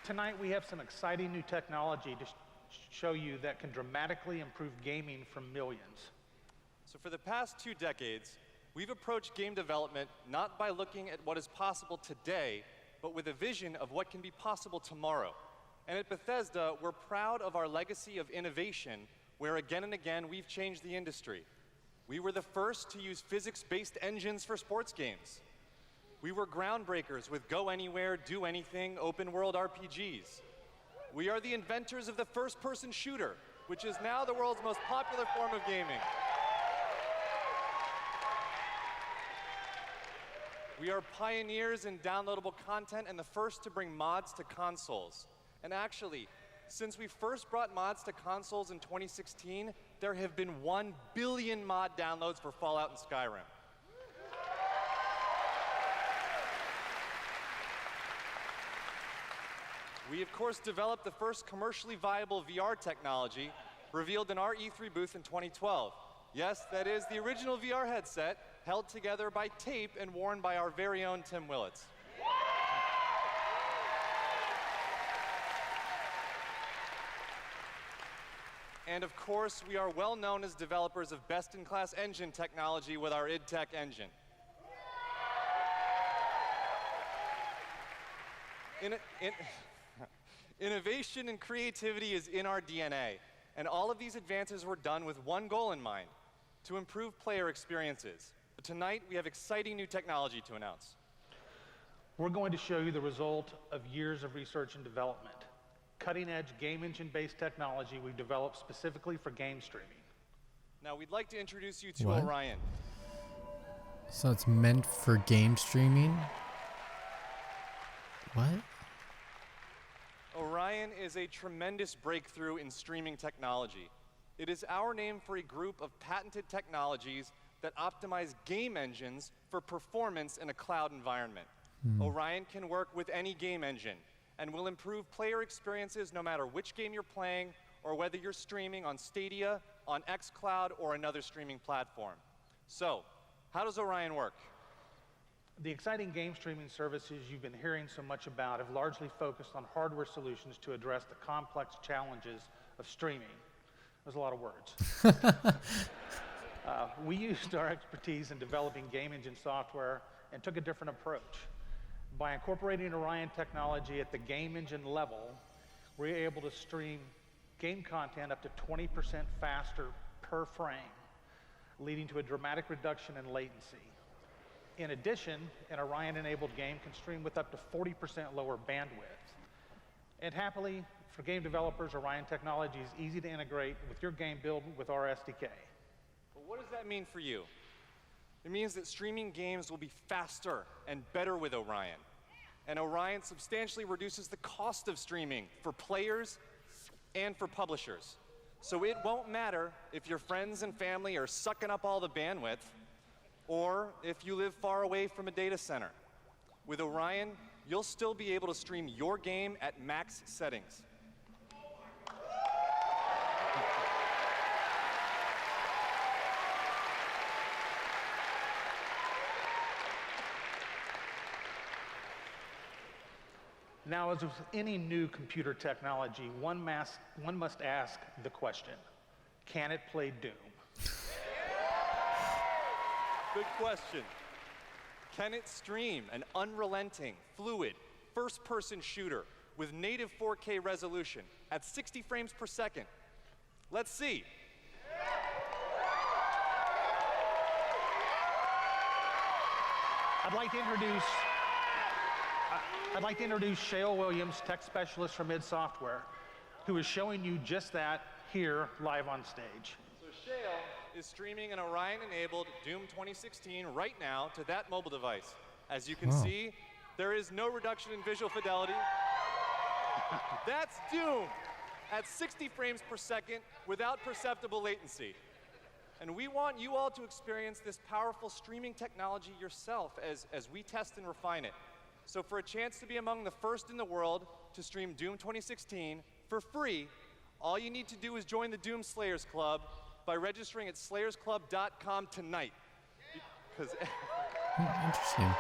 Tonight we have some exciting new technology to show you that can dramatically improve gaming for millions. So for the past 2 decades, we've approached game development not by looking at what is possible today, but with a vision of what can be possible tomorrow. And at Bethesda, we're proud of our legacy of innovation, where again and again we've changed the industry. We were the first to use physics-based engines for sports games. We were groundbreakers with go anywhere, do anything, open world RPGs. We are the inventors of the first-person shooter, which is now the world's most popular form of gaming. We are pioneers in downloadable content and the first to bring mods to consoles. And actually, since we first brought mods to consoles in 2016, there have been 1 billion mod downloads for Fallout and Skyrim. We, of course, developed the first commercially viable VR technology revealed in our E3 booth in 2012. Yes, that is the original VR headset held together by tape and worn by our very own Tim Willits. And of course, we are well known as developers of best-in-class engine technology with our id Tech engine. Innovation and creativity is in our DNA, and all of these advances were done with one goal in mind: to improve player experiences. But tonight, we have exciting new technology to announce. We're going to show you the result of years of research and development. Cutting-edge game engine-based technology we've developed specifically for game streaming. Now, we'd like to introduce you to What? Orion. So it's meant for game streaming? What? Orion is a tremendous breakthrough in streaming technology. It is our name for a group of patented technologies that optimize game engines for performance in a cloud environment. Orion can work with any game engine and will improve player experiences no matter which game you're playing or whether you're streaming on Stadia, on xCloud, or another streaming platform. So, how does Orion work? The exciting game streaming services you've been hearing so much about have largely focused on hardware solutions to address the complex challenges of streaming. There's a lot of words. We used our expertise in developing game engine software and took a different approach. By incorporating Orion technology at the game engine level, we're able to stream game content up to 20% faster per frame, leading to a dramatic reduction in latency. In addition, an Orion-enabled game can stream with up to 40% lower bandwidth. And happily, for game developers, Orion technology is easy to integrate with your game build with our SDK. But what does that mean for you? It means that streaming games will be faster and better with Orion. And Orion substantially reduces the cost of streaming for players and for publishers. So it won't matter if your friends and family are sucking up all the bandwidth, or if you live far away from a data center. With Orion, you'll still be able to stream your game at max settings. Now, as with any new computer technology, one must ask the question, can it play Doom? Good question. Can it stream an unrelenting, fluid, first-person shooter with native 4K resolution at 60 frames per second? Let's see. I'd like to introduce Shale Williams, tech specialist from id Software, who is showing you just that here live on stage. So Shale is streaming an Orion-enabled Doom 2016 right now to that mobile device. As you can see, there is no reduction in visual fidelity. That's Doom at 60 frames per second without perceptible latency. And we want you all to experience this powerful streaming technology yourself as we test and refine it. So for a chance to be among the first in the world to stream Doom 2016 for free, all you need to do is join the Doom Slayers Club by registering at slayersclub.com tonight. Because Interesting.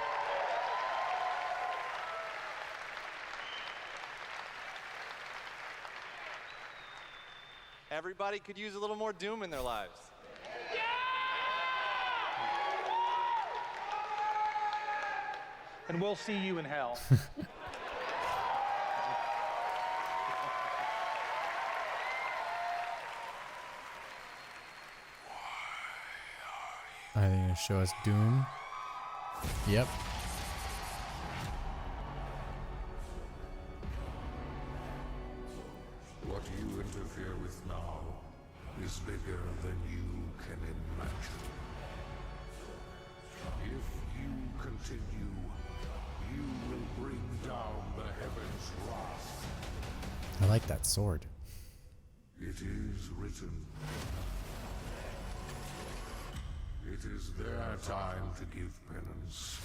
everybody could use a little more Doom in their lives. And we'll see you in hell. Are they going to show us Doom? Yep. What you interfere with now is bigger than you can imagine. If you continue, you will bring down the heavens' wrath. I like that sword. It is written. It is their time to give penance.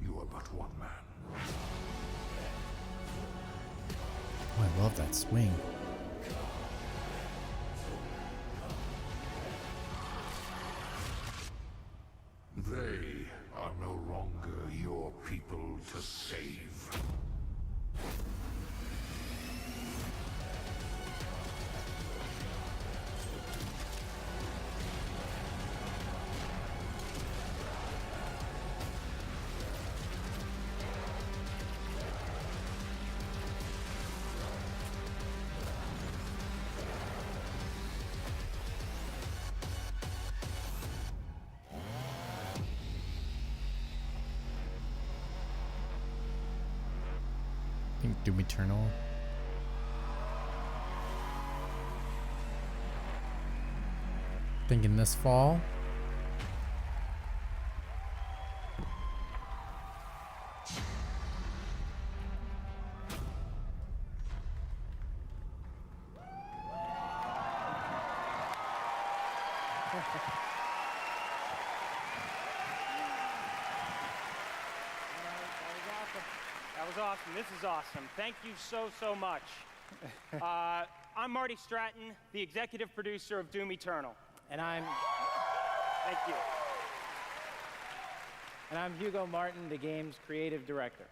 You are but one man. Oh, I love that swing. They are no longer your people to save. I think Doom Eternal. Thinking this fall. That was awesome. This is awesome. Thank you so much. I'm Marty Stratton, the executive producer of Doom Eternal. And I'm Thank you. And I'm Hugo Martin, the game's creative director.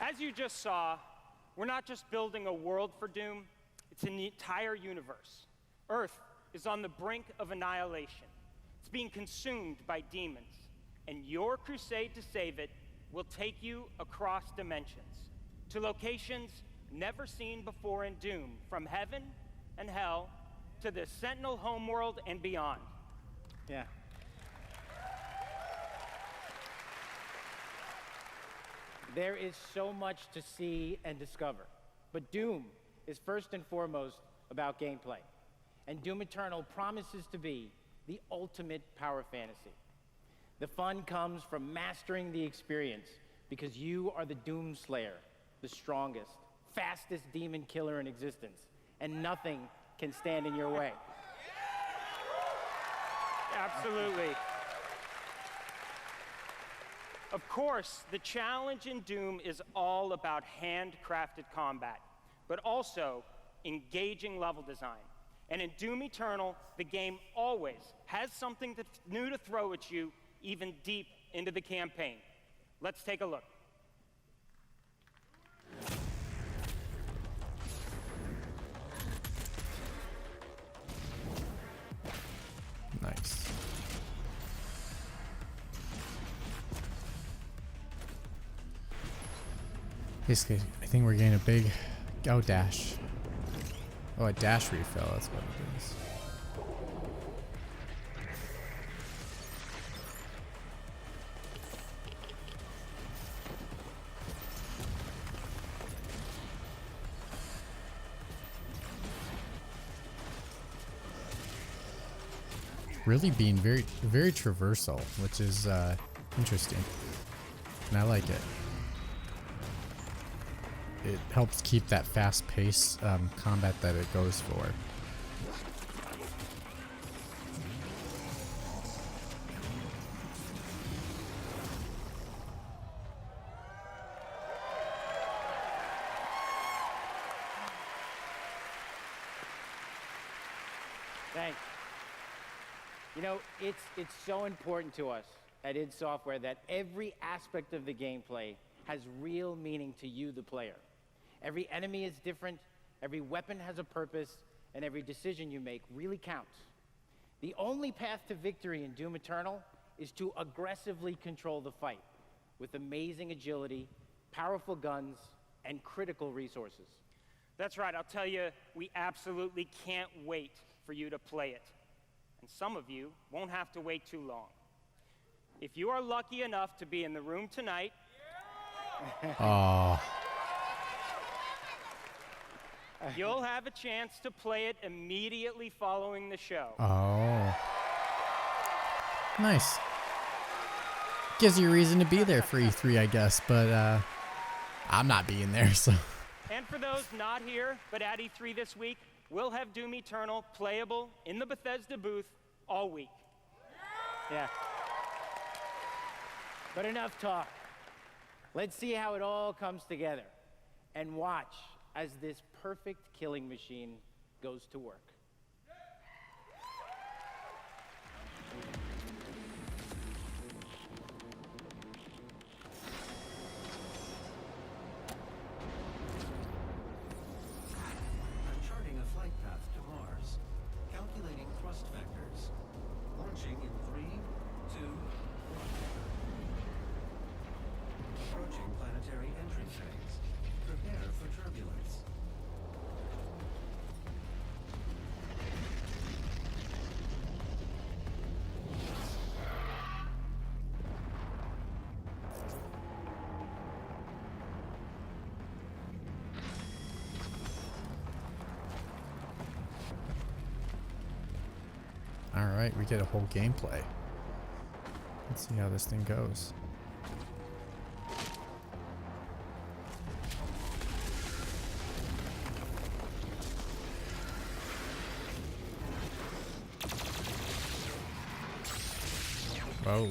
As you just saw, we're not just building a world for Doom, it's an entire universe. Earth is on the brink of annihilation. It's being consumed by demons, and your crusade to save it will take you across dimensions, to locations never seen before in Doom, from heaven and hell to the Sentinel homeworld and beyond. Yeah. There is so much to see and discover, but Doom is first and foremost about gameplay. And Doom Eternal promises to be the ultimate power fantasy. The fun comes from mastering the experience because you are the Doom Slayer, the strongest, fastest demon killer in existence, and nothing can stand in your way. Absolutely. Of course, the challenge in Doom is all about handcrafted combat, but also engaging level design. And in Doom Eternal, the game always has something new to throw at you, even deep into the campaign. Let's take a look. Nice. Basically, I think we're getting a big dash. Oh, a dash refill, that's what it is. Really being very traversal, which is interesting, and I like it. It helps keep that fast-paced combat that it goes for. Thanks. You know, it's so important to us at id Software that every aspect of the gameplay has real meaning to you, the player. Every enemy is different, every weapon has a purpose, and every decision you make really counts. The only path to victory in Doom Eternal is to aggressively control the fight with amazing agility, powerful guns, and critical resources. That's right, I'll tell you, we absolutely can't wait for you to play it. And some of you won't have to wait too long. If you are lucky enough to be in the room tonight, you'll have a chance to play it immediately following the show. Oh. Nice. Gives you a reason to be there for E3, I guess, but I'm not being there, so. And for those not here, but at E3 this week, we'll have Doom Eternal playable in the Bethesda booth all week. Yeah. But enough talk. Let's see how it all comes together and watch as this perfect killing machine goes to work. Charting a flight path to Mars. Calculating thrust vectors. Launching in 3, 2, 1. Approaching planetary entry phase. Prepare for turbulence. Alright, we get a whole gameplay. Let's see how this thing goes. Whoa.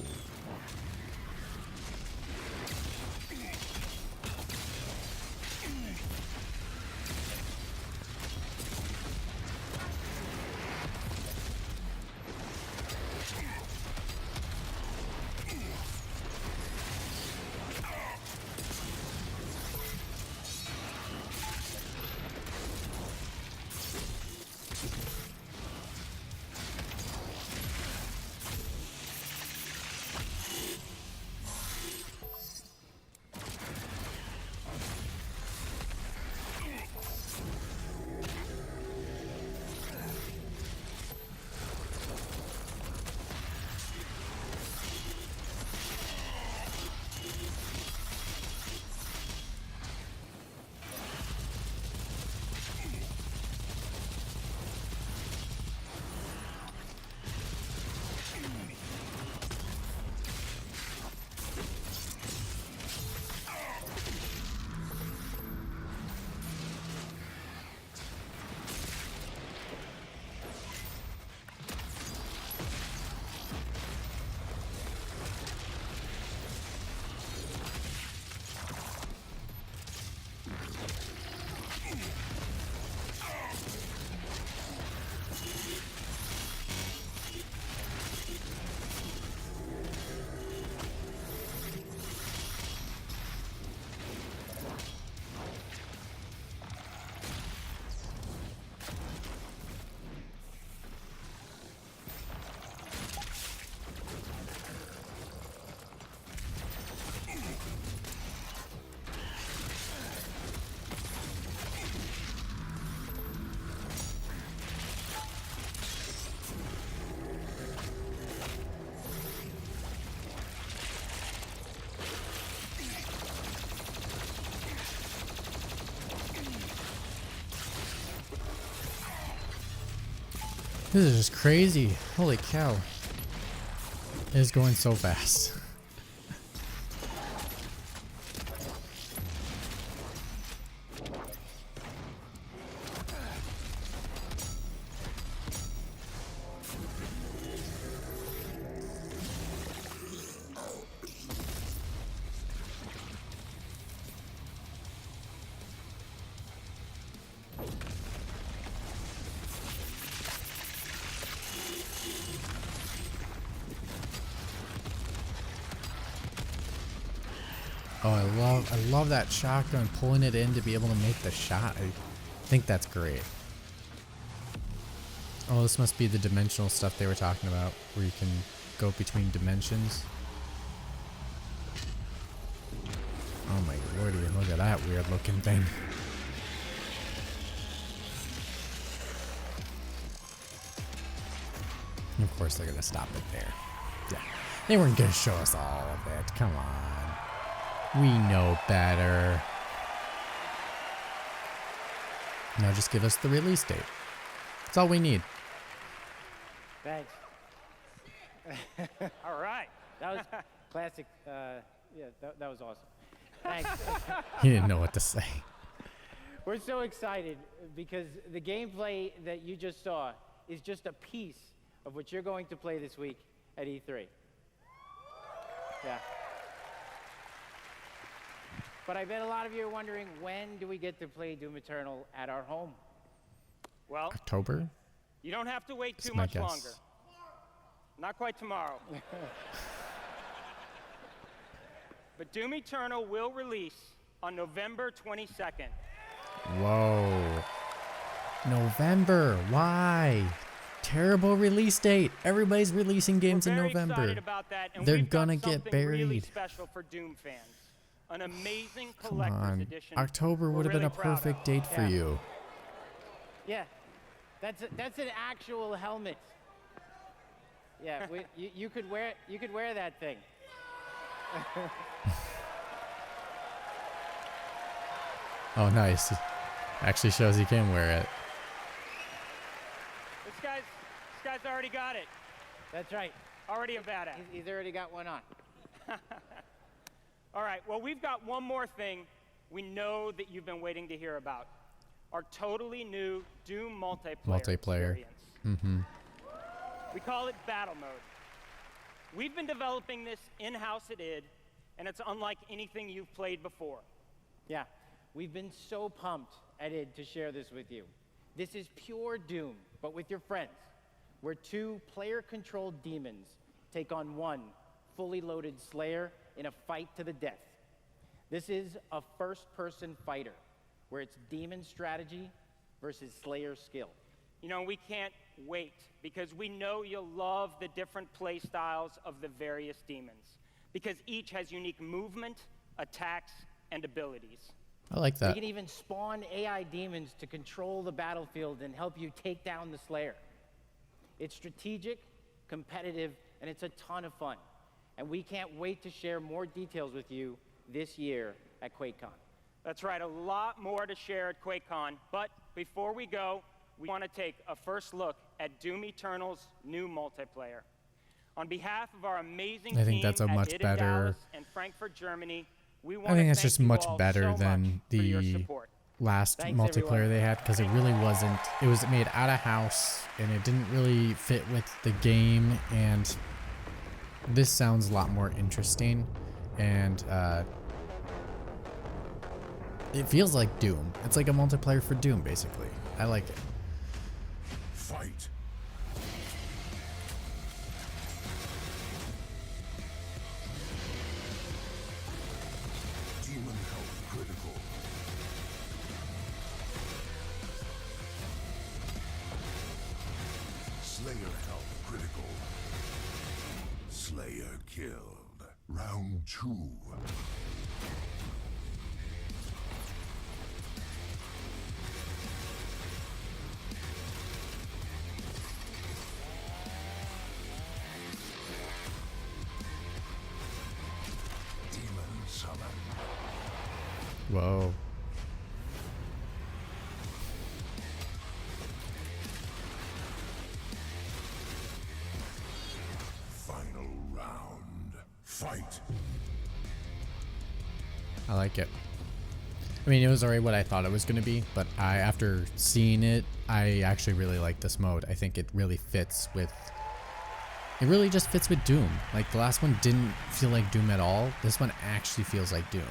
This is just crazy. Holy cow. It is going so fast. Oh, I love that shotgun, pulling it in to be able to make the shot. I think that's great. Oh, this must be the dimensional stuff they were talking about, where you can go between dimensions. Oh my lordy, look at that weird looking thing. And of course they're gonna stop it there. Yeah, they weren't gonna show us all of it. Come on. We know better. Now just give us the release date. That's all we need. Thanks. All right. That was classic. Yeah, that was awesome. Thanks. He didn't know what to say. We're so excited because the gameplay that you just saw is just a piece of what you're going to play this week at E3. Yeah. But I bet a lot of you are wondering, when do we get to play Doom Eternal at our home? Well, October? you don't have to wait That's too my much guess. longer. Not quite tomorrow. But Doom Eternal will release on November 22nd. Whoa. November. Why? Terrible release date. Everybody's releasing games in November. Excited about that, and They're we've got gonna get something really buried. special for Doom fans. An amazing Come collector's on. edition. October would have been a perfect date for you. Yeah, that's an actual helmet. Yeah, you could wear that thing. Oh, nice. Actually shows you can wear it. This guy's already already got it. That's right. Already a badass. He's already got one on. All right, well, we've got one more thing we know that you've been waiting to hear about. Our totally new Doom multiplayer experience. Mm-hmm. We call it Battle Mode. We've been developing this in-house at id, and it's unlike anything you've played before. Yeah, we've been so pumped at id to share this with you. This is pure Doom, but with your friends, where 2 player-controlled demons take on 1 fully loaded Slayer in a fight to the death. This is a first-person fighter, where it's demon strategy versus Slayer skill. You know, we can't wait, because we know you'll love the different play styles of the various demons, because each has unique movement, attacks, and abilities. I like that. You can even spawn AI demons to control the battlefield and help you take down the Slayer. It's strategic, competitive, and it's a ton of fun. And we can't wait to share more details with you this year at QuakeCon. That's right, a lot more to share at QuakeCon, but before we go, we want to take a first look at Doom Eternal's new multiplayer. On behalf of our amazing I think team that's a at much id in better. Dallas and Frankfurt, Germany, we want I think to that's thank just you much all better so than much for your the support. last Thanks, multiplayer everyone. they had, because it really wasn't. It was made out of house, and it didn't really fit with the game. And this sounds a lot more interesting, and it feels like Doom. It's like a multiplayer for Doom, basically. I like it. Fight. Demon health critical. Slayer health critical. Slayer killed. Round 2. Demon summon. Whoa. Final round. Fight. I like it. I mean, it was already what I thought it was going to be, but after seeing it, I actually really like this mode. I think it really fits with. It really just fits with Doom. Like, the last one didn't feel like Doom at all. This one actually feels like Doom.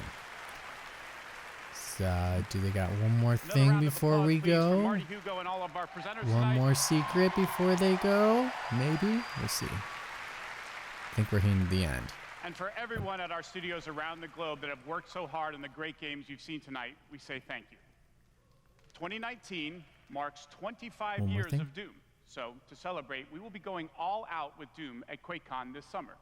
So, do they got one more thing before we go? One more secret before they go? Maybe? We'll see. I think we're hitting the end. And for everyone at our studios around the globe that have worked so hard on the great games you've seen tonight, we say thank you. 2019 marks 25 One more years thing? of Doom. So, to celebrate, we will be going all out with Doom at QuakeCon this summer.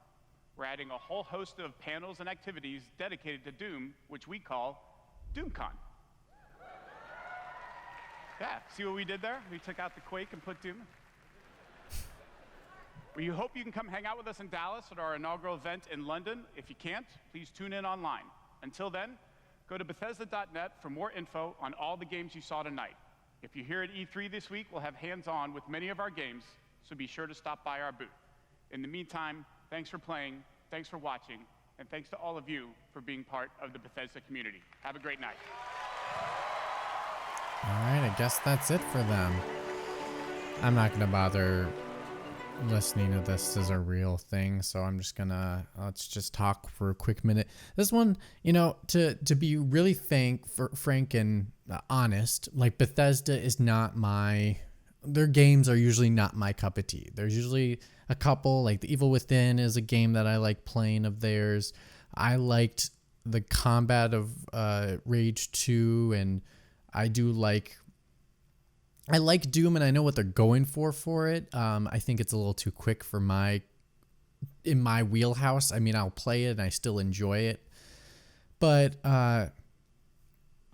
We're adding a whole host of panels and activities dedicated to Doom, which we call DoomCon. Yeah, see what we did there? We took out the Quake and put Doom. We hope you can come hang out with us in Dallas at our inaugural event in London. If you can't, please tune in online. Until then, go to Bethesda.net for more info on all the games you saw tonight. If you're here at E3 this week, we'll have hands-on with many of our games, so be sure to stop by our booth. In the meantime, thanks for playing, thanks for watching, and thanks to all of you for being part of the Bethesda community. Have a great night. Alright, I guess that's it for them. I'm not going to bother listening to this as a real thing, so I'm just gonna let's just talk for a quick minute. This one, you know, to be really frank and honest, like, Bethesda is not their games are usually not my cup of tea. There's usually a couple, like The Evil Within is a game that I like playing of theirs. I liked the combat of Rage 2, and I like Doom, and I know what they're going for it. I think it's a little too quick for in my wheelhouse. I mean, I'll play it and I still enjoy it, but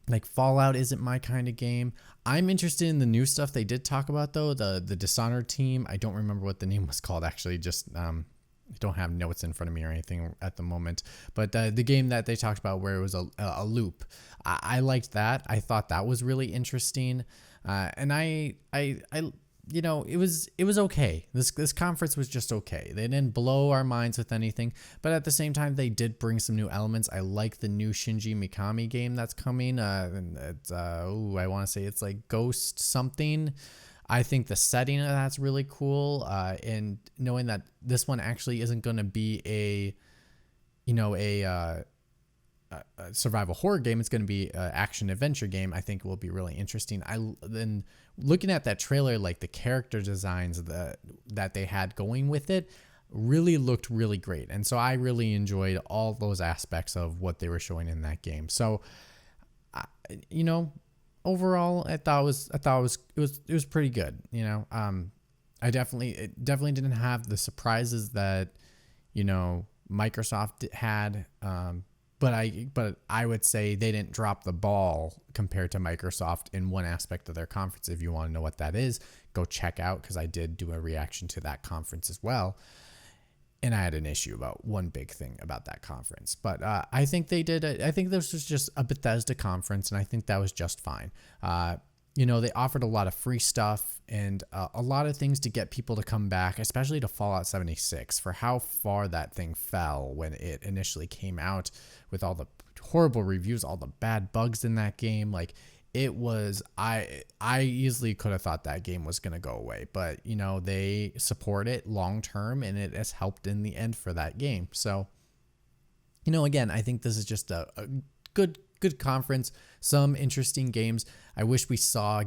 like Fallout isn't my kind of game. I'm interested in the new stuff they did talk about, though. The Dishonored team. I don't remember what the name was called, actually. Just I don't have notes in front of me or anything at the moment. But the game that they talked about where it was a loop, I liked that. I thought that was really interesting. And I you know, it was okay. This conference was just okay. They didn't blow our minds with anything, but at the same time, they did bring some new elements. I like the new Shinji Mikami game that's coming. And it's I want to say it's like Ghost something. I think the setting of that's really cool. And knowing that this one actually isn't going to be a survival horror game, it's going to be an action adventure game, I think will be really interesting. Then looking at that trailer, like the character designs that they had going with it really looked really great. And so I really enjoyed all those aspects of what they were showing in that game. So, you know, overall, I thought it was pretty good. You know, it definitely didn't have the surprises that, you know, Microsoft had. But I would say they didn't drop the ball compared to Microsoft in one aspect of their conference. If you want to know what that is, go check out, because I did do a reaction to that conference as well. And I had an issue about one big thing about that conference. But I think they did. I think this was just a Bethesda conference, and I think that was just fine. You know, they offered a lot of free stuff and a lot of things to get people to come back, especially to Fallout 76, for how far that thing fell when it initially came out, with all the horrible reviews, all the bad bugs in that game. Like, it was, I easily could have thought that game was going to go away, but you know, they support it long term, and it has helped in the end for that game. So, you know, again, I think this is just a good conference, some interesting games. I wish we saw,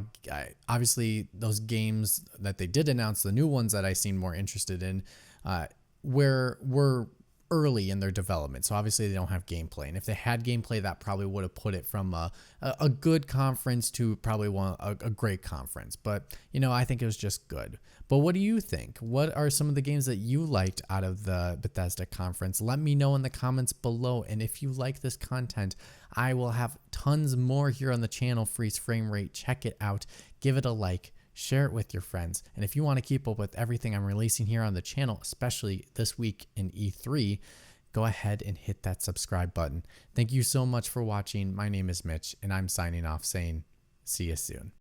obviously, those games that they did announce, the new ones that I seemed more interested in, were early in their development. So obviously they don't have gameplay. And if they had gameplay, that probably would have put it from a good conference to probably a great conference. But, you know, I think it was just good. But what do you think? What are some of the games that you liked out of the Bethesda conference? Let me know in the comments below. And if you like this content, I will have tons more here on the channel, Freeze Frame Rate. Check it out. Give it a like. Share it with your friends. And if you want to keep up with everything I'm releasing here on the channel, especially this week in E3, go ahead and hit that subscribe button. Thank you so much for watching. My name is Mitch, and I'm signing off saying, see you soon.